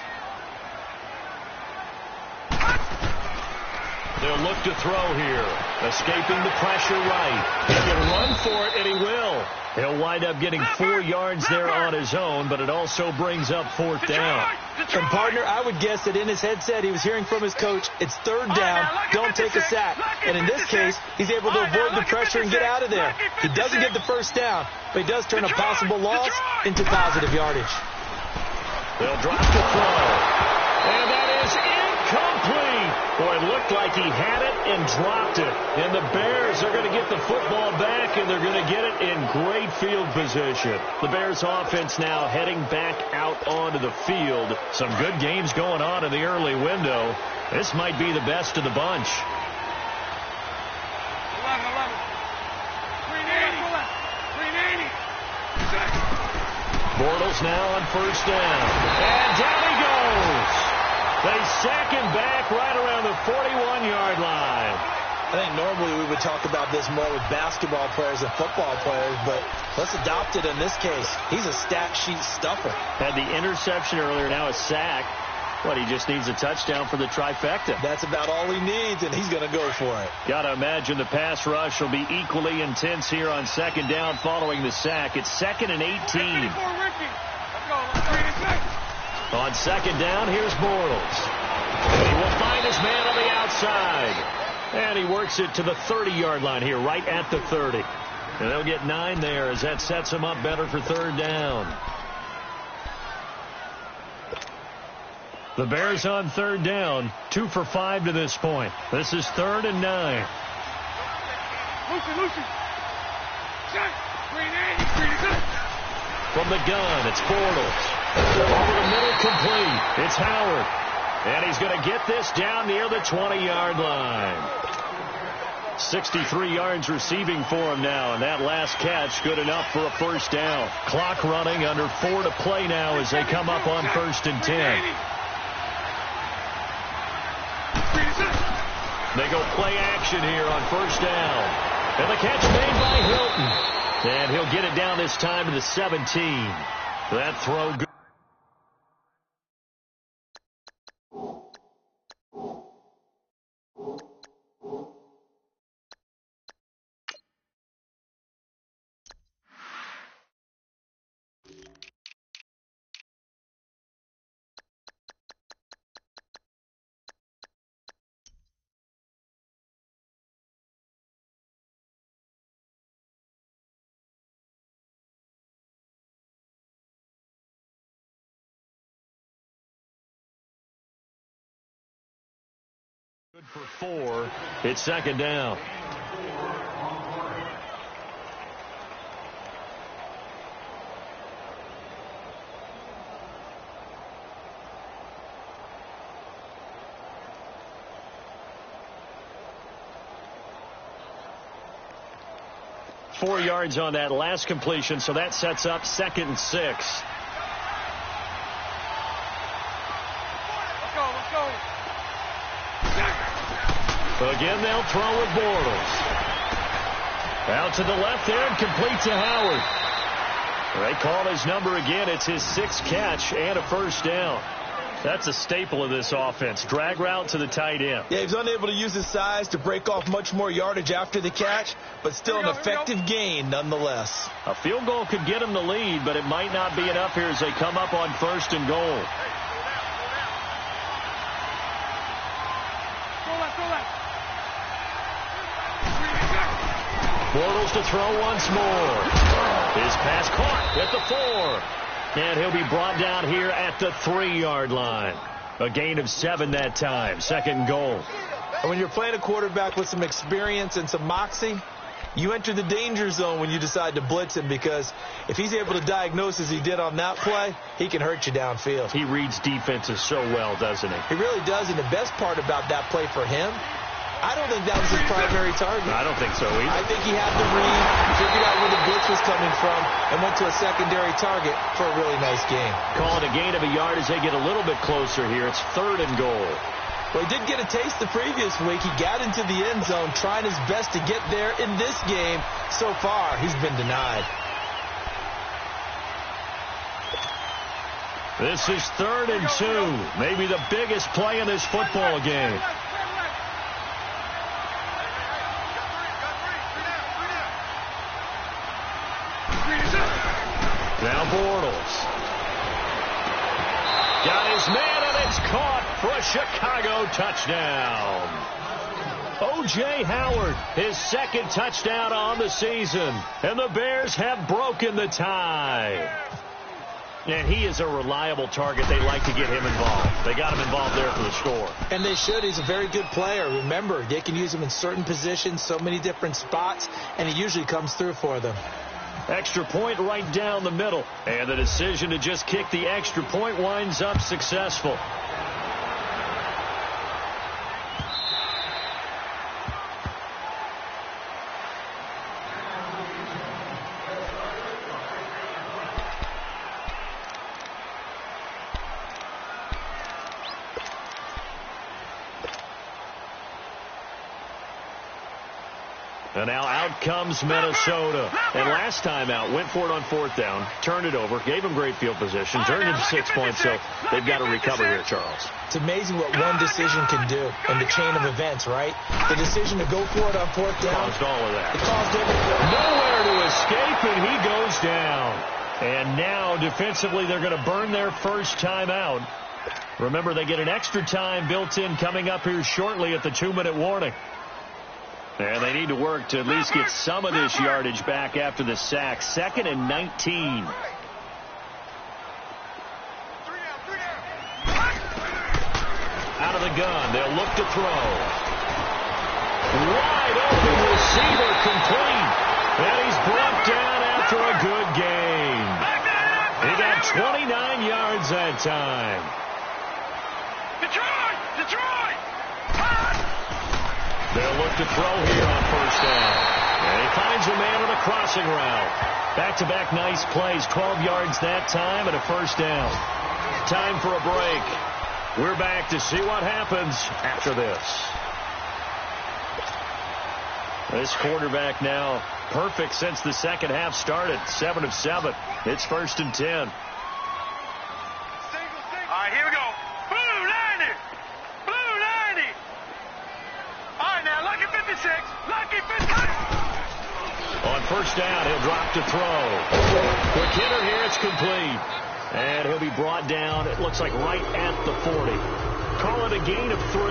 They'll look to throw here. Escaping the pressure right. He can run for it, and he will. He'll wind up getting 4 yards there on his own, but it also brings up 4th down. And, partner, I would guess that in his headset he was hearing from his coach, it's 3rd down, don't take a sack. And in this case, he's able to avoid the pressure and get out of there. He doesn't get the 1st down, but he does turn a possible loss into positive yardage. They'll drop the throw. And that is incomplete. Boy, it looked like he had it and dropped it. And the Bears are going to get the football back, and they're going to get it in great field position. The Bears offense now heading back out onto the field. Some good games going on in the early window. This might be the best of the bunch. 380. Bortles now on 1st down. And down he goes. They sack him back right around the 41-yard line. I think normally we would talk about this more with basketball players and football players, but let's adopt it in this case. He's a stat sheet stuffer. Had the interception earlier, now a sack. What, he just needs a touchdown for the trifecta. That's about all he needs, and he's going to go for it. Got to imagine the pass rush will be equally intense here on 2nd down following the sack. It's 2nd and 18. On 2nd down, here's Bortles. And he will find his man on the outside. And he works it to the 30-yard line here, right at the 30. And they'll get 9 there as that sets him up better for 3rd down. The Bears on 3rd down, 2 for 5 to this point. This is 3rd and 9. From the gun, it's Bortles. Over the middle, complete. It's Howard. And he's going to get this down near the 20-yard line. 63 yards receiving for him now, and that last catch good enough for a 1st down. Clock running, under 4 to play now as they come up on 1st and 10. They go play action here on 1st down. And the catch made by Hilton. And he'll get it down this time to the 17. That throw good. Good for 4. It's second down. Four yards on that last completion, so that sets up 2nd and 6. Let's go. Again, they'll throw with Bortles. Out to the left there and complete to Howard. They call his number again. It's his 6th catch and a first down. That's a staple of this offense. Drag route to the tight end. Yeah, he was unable to use his size to break off much more yardage after the catch, but still an effective gain nonetheless. A field goal could get him the lead, but it might not be enough here as they come up on 1st and goal. Bortles to throw once more. His pass caught at the 4. And he'll be brought down here at the 3-yard line. A gain of 7 that time. 2nd and goal. And when you're playing a quarterback with some experience and some moxie, you enter the danger zone when you decide to blitz him, because if he's able to diagnose as he did on that play, he can hurt you downfield. He reads defenses so well, doesn't he? He really does, and the best part about that play for him, I don't think that was his primary target. I don't think so either. I think he had the read, figured out where the blitz was coming from, and went to a secondary target for a really nice gain. Call it a gain of a yard as they get a little bit closer here. It's 3rd and goal. Well, he did get a taste the previous week. He got into the end zone, trying his best to get there in this game. So far, he's been denied. This is 3rd and 2. Maybe the biggest play in this football game. Now Bortles. Got his man, and it's caught for a Chicago touchdown. O.J. Howard, his 2nd touchdown on the season. And the Bears have broken the tie. And he is a reliable target. They like to get him involved. They got him involved there for the score. And they should. He's a very good player. Remember, they can use him in certain positions, so many different spots, and he usually comes through for them. Extra point right down the middle. And the decision to just kick the extra point winds up successful. And now out comes Minnesota. And last time out, went for it on 4th down, turned it over, gave them great field position, turned into 6 points, so they've got to recover here, Charles. It's amazing what one decision can do in the chain of events, right? The decision to go for it on 4th down. Caused all of that. It caused everything. Nowhere to escape, and he goes down. And now, defensively, they're going to burn their first time out. Remember, they get an extra time built in coming up here shortly at the 2-minute warning. And they need to work to at least get some of this yardage back after the sack. 2nd and 19. Out of the gun. They'll look to throw. Wide open receiver complete. And he's brought down after a good gain. He got 29 yards that time. Detroit! They'll look to throw here on 1st down. And he finds a man on a crossing route. Back-to-back nice plays. 12 yards that time and a first down. Time for a break. We're back to see what happens after this. This quarterback now perfect since the second half started. 7 of 7. It's 1st and 10. All right, here we go. Blue 90. Blue 90. All right, now, lucky 56. Lucky 56. On 1st down, he'll drop to throw. Quick hitter here, it's complete. And he'll be brought down, it looks like right at the 40. Call it a gain of 3,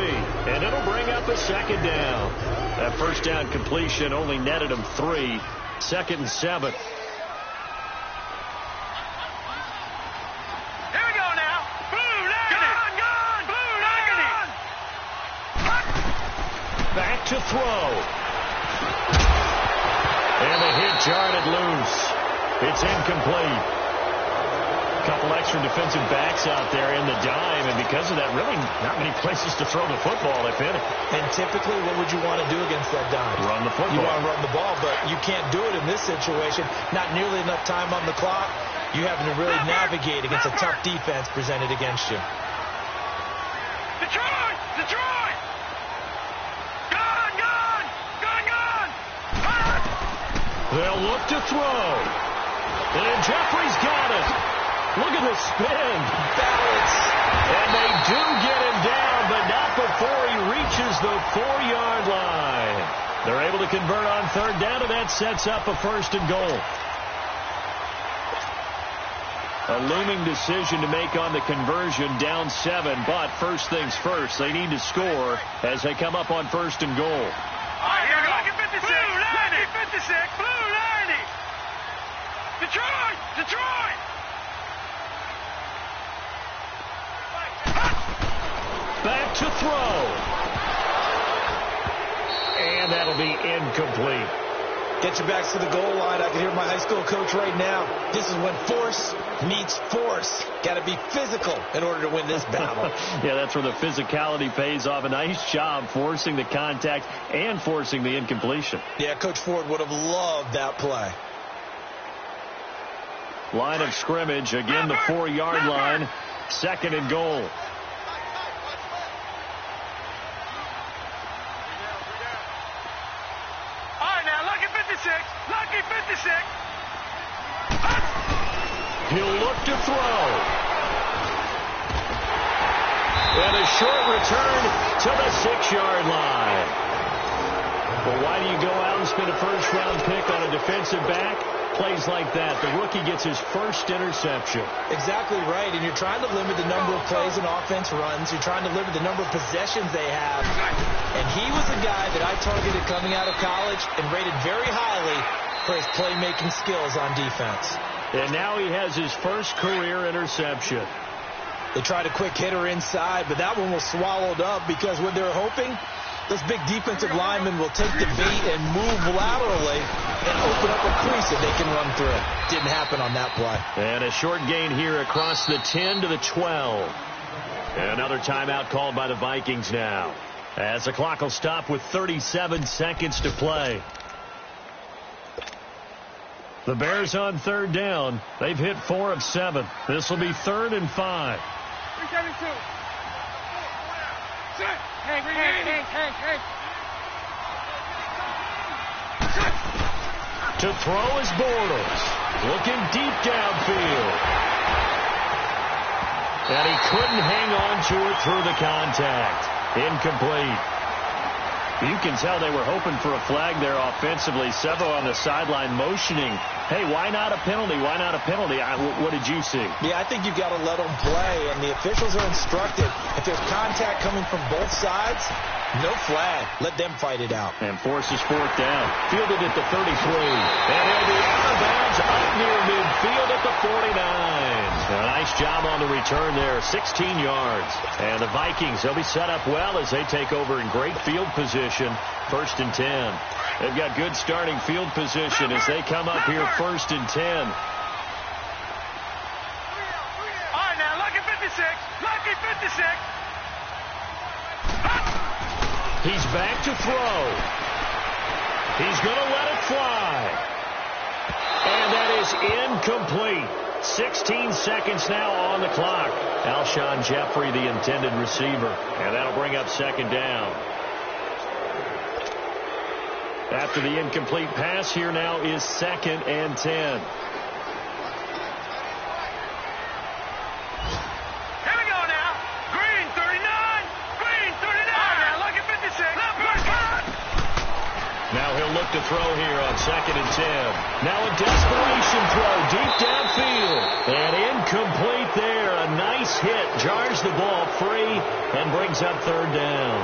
and it'll bring up a 2nd down. That 1st down completion only netted him 3. 2nd and 7. Here we go now. Blue 90. Gone. Blue 90. to throw. And the hit jarred it loose. It's incomplete. A couple extra defensive backs out there in the dime, and because of that, really not many places to throw the football, if any. And typically, what would you want to do against that dime? Run the football. You want to run the ball, but you can't do it in this situation. Not nearly enough time on the clock. You having to really navigate against a tough defense presented against you. Detroit! Detroit! Gone! Gone! Gone! Gone! They'll look to throw. And Jeffrey's got it. Look at the spin. Balance. And they do get him down, but not before he reaches the 4-yard line. They're able to convert on third down, and that sets up a first and goal. A looming decision to make on the conversion, down 7, but first things first, they need to score as they come up on first and goal. All right, here we go. Lucky 56. Lucky 56. Blue 90. Detroit! Detroit! Back to throw. And that'll be incomplete. Get your backs to the goal line. I can hear my high school coach right now. This is when force meets force. Got to be physical in order to win this battle. Yeah, that's where the physicality pays off. A nice job forcing the contact and forcing the incompletion. Yeah, Coach Ford would have loved that play. Line of scrimmage, again the 4-yard line. Second and goal. Lucky 56. He'll look to throw. And a short return to the 6-yard line. Well, why do you go out and spend a first-round pick on a defensive back? Plays like that. The rookie gets his first interception. Exactly right. And you're trying to limit the number of plays and offense runs. You're trying to limit the number of possessions they have. And he was a guy that I targeted coming out of college and rated very highly for his playmaking skills on defense. And now he has his first career interception. They tried a quick hitter inside, but that one was swallowed up because what they're hoping, this big defensive lineman will take the bait and move laterally and open up a crease that they can run through. Didn't happen on that play. And a short gain here across the 10 to the 12. And another timeout called by the Vikings now, as the clock will stop with 37 seconds to play. The Bears on third down. They've hit 4 of 7. This will be 3rd and 5. 372. Hey. To throw is Bortles. Looking deep downfield. And he couldn't hang on to it through the contact. Incomplete. You can tell they were hoping for a flag there offensively. Several on the sideline motioning. Hey, why not a penalty? Why not a penalty? What did you see? Yeah, I think you've got to let them play, and the officials are instructed. If there's contact coming from both sides, no flag. Let them fight it out. And forces 4th down. Fielded at the 33. And he'll be out of bounds up near midfield at the 49. A nice job on the return there. 16 yards. And the Vikings, they'll be set up well as they take over in great field position. 1st and 10. They've got good starting field position as they come up here 1st and 10. All right, now, Lucky 56. Lucky 56. He's back to throw. He's going to let it fly. And that is incomplete. 16 seconds now on the clock. Alshon Jeffrey, the intended receiver. And that'll bring up 2nd down. After the incomplete pass, here now is 2nd and 10. To throw here on 2nd and 10. Now a desperation throw deep downfield. And incomplete there. A nice hit. Jars the ball free and brings up 3rd down.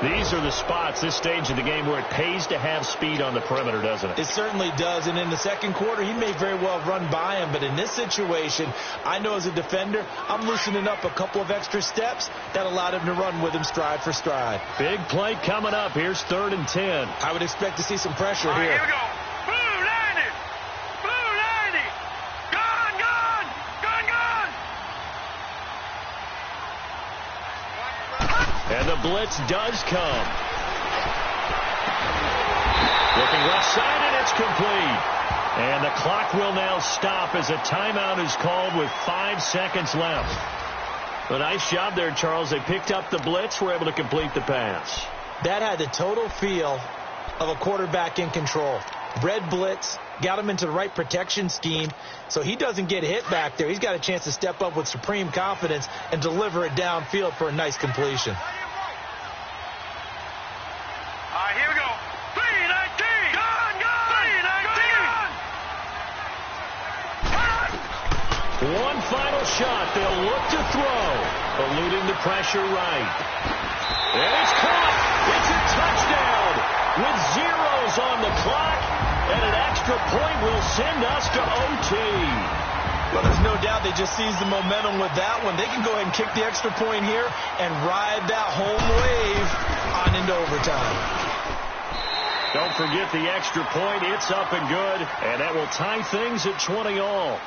These are the spots, this stage of the game, where it pays to have speed on the perimeter, doesn't it? It certainly does. And in the second quarter, he may very well run by him. But in this situation, I know as a defender, I'm loosening up a couple of extra steps that allowed him to run with him stride for stride. Big play coming up. Here's 3rd and 10. I would expect to see some pressure All right, here. here we go. Blue 90. Blue 90. Gone, gone. Gone, gone. And the blitz does come. Looking left side, and it's complete. And the clock will now stop as a timeout is called with 5 seconds left. A nice job there, Charles. They picked up the blitz, were able to complete the pass. That had the total feel of a quarterback in control. Red blitz, got him into the right protection scheme, so he doesn't get hit back there. He's got a chance to step up with supreme confidence and deliver it downfield for a nice completion. All right, here we go. 319. Gone, gone. 319. One final shot. They'll look to throw. Eluding the pressure right. And it's caught. It's a touchdown with zeros on the clock. And an extra point will send us to OT. Well, there's no doubt they just seized the momentum with that one. They can go ahead and kick the extra point here and ride that home wave on into overtime. Don't forget the extra point. It's up and good. And that will tie things at 20 all.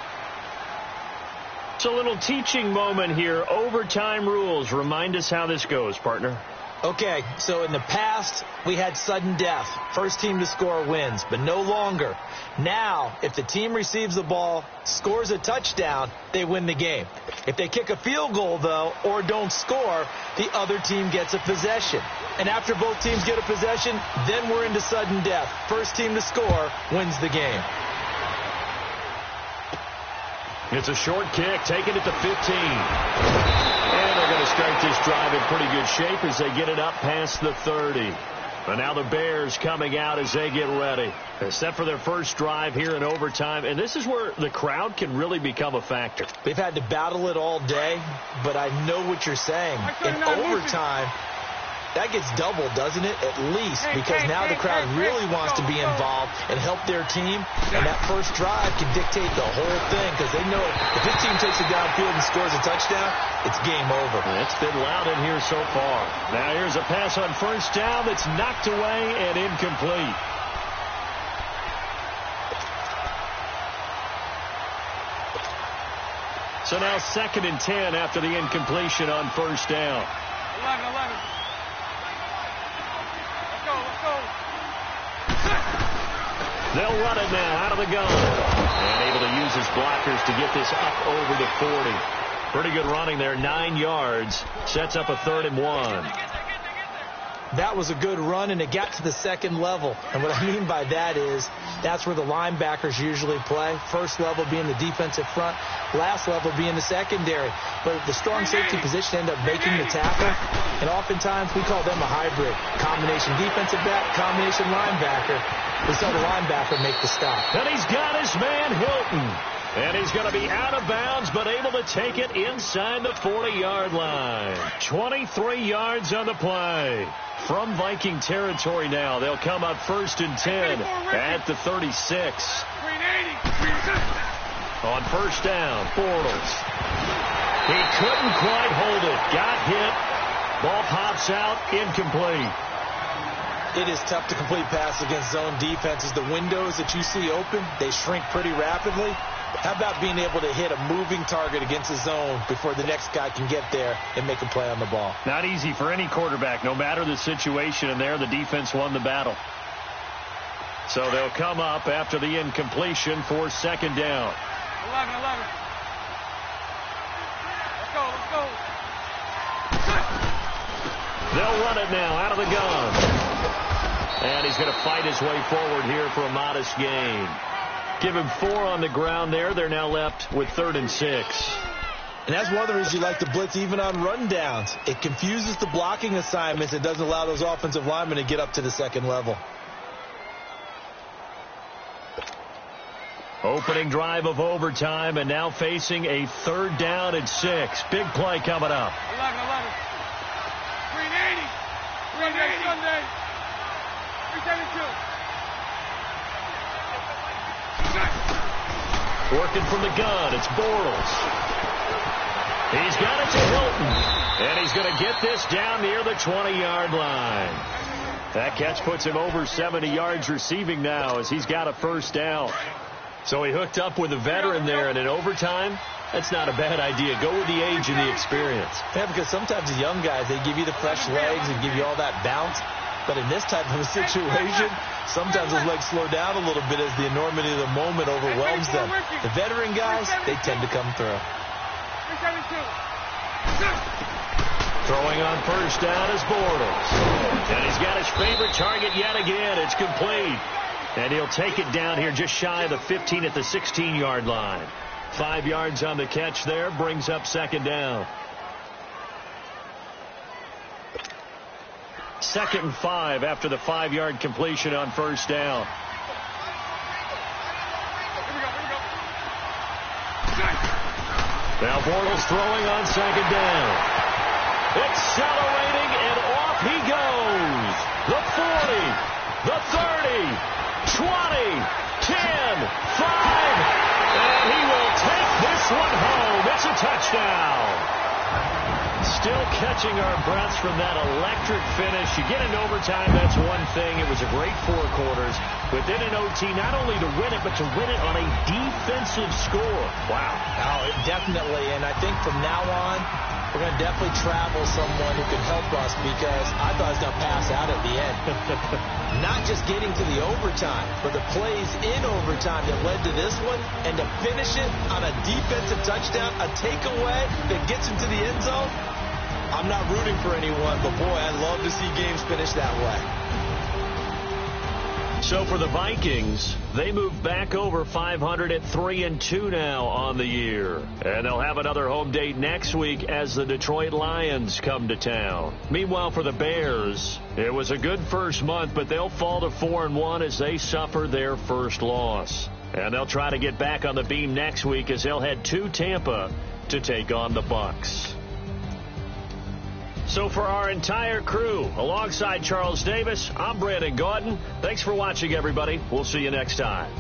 It's a little teaching moment here. Overtime rules. Remind us how this goes, partner. Okay, so in the past, we had sudden death. First team to score wins, but no longer. Now, if the team receives the ball, scores a touchdown, they win the game. If they kick a field goal, though, or don't score, the other team gets a possession. And after both teams get a possession, then we're into sudden death. First team to score wins the game. It's a short kick, taken at the 15. And they're going to start this drive in pretty good shape as they get it up past the 30. But now the Bears coming out as they get ready. They're set for their first drive here in overtime. And this is where the crowd can really become a factor. They've had to battle it all day, but I know what you're saying. In overtime, that gets doubled, doesn't it? At least, because now the crowd really wants to be involved and help their team. And that first drive can dictate the whole thing because they know if this team takes it downfield and scores a touchdown, it's game over. It's been loud in here so far. Now here's a pass on first down that's knocked away and incomplete. So now 2nd and 10 after the incompletion on first down. 11. They'll run it now out of the gun. And able to use his blockers to get this up over the 40. Pretty good running there, 9 yards. Sets up a 3rd and 1. That was a good run, and it got to the second level. And what I mean by that is that's where the linebackers usually play. First level being the defensive front, last level being the secondary. But the strong safety position end up making the tackle, and oftentimes we call them a hybrid. Combination defensive back, combination linebacker. We saw the linebacker make the stop. And he's got his man Hilton. And he's going to be out of bounds, but able to take it inside the 40-yard line. 23 yards on the play. From Viking territory now. They'll come up 1st and 10 at the 36. On first down, Bortles. He couldn't quite hold it. Got hit. Ball pops out, incomplete. It is tough to complete pass against zone defenses. The windows that you see open, they shrink pretty rapidly. How about being able to hit a moving target against the zone before the next guy can get there and make a play on the ball? Not easy for any quarterback, no matter the situation, and there the defense won the battle. So they'll come up after the incompletion for 2nd down. 11. Let's go. They'll run it now out of the gun. And he's going to fight his way forward here for a modest gain. Give him 4 on the ground there. They're now left with 3rd and 6. And that's one of the reasons you like to blitz even on rundowns. It confuses the blocking assignments. It doesn't allow those offensive linemen to get up to the second level. Opening drive of overtime, and now facing a 3rd down and 6. Big play coming up. 11. 380. Sunday. 372. Working from the gun, it's Bortles. He's got it to Hilton, and he's going to get this down near the 20-yard line. That catch puts him over 70 yards receiving now as he's got a first down. So he hooked up with a veteran there, and in overtime, that's not a bad idea. Go with the age and the experience. Yeah, because sometimes the young guys, they give you the fresh legs and give you all that bounce. But in this type of a situation, sometimes those legs slow down a little bit as the enormity of the moment overwhelms them. The veteran guys, they tend to come through. Throwing on first down is Bortles. And he's got his favorite target yet again. It's complete. And he'll take it down here just shy of the 15 at the 16-yard line. 5 yards on the catch there, brings up second down. 2nd and 5 after the 5-yard completion on first down. Now Bortles throwing on second down. Accelerating, and off he goes. The 40, the 30, 20, 10, 5, and he will take this one home. It's a touchdown. Still catching our breaths from that electric finish. You get into overtime, that's one thing. It was a great 4 quarters. But then in OT, not only to win it, but to win it on a defensive score. Wow. Oh, definitely. And I think from now on, we're going to definitely travel someone who can help us because I thought I was going to pass out at the end. Not just getting to the overtime, but the plays in overtime that led to this one, and to finish it on a defensive touchdown, a takeaway that gets into the end zone. I'm not rooting for anyone, but boy, I love to see games finish that way. So for the Vikings, they move back over 500 at 3-2 now on the year. And they'll have another home date next week as the Detroit Lions come to town. Meanwhile, for the Bears, it was a good first month, but they'll fall to 4-1 as they suffer their first loss. And they'll try to get back on the beam next week as they'll head to Tampa to take on the Bucs. So for our entire crew, alongside Charles Davis, I'm Brandon Gaudin. Thanks for watching, everybody. We'll see you next time.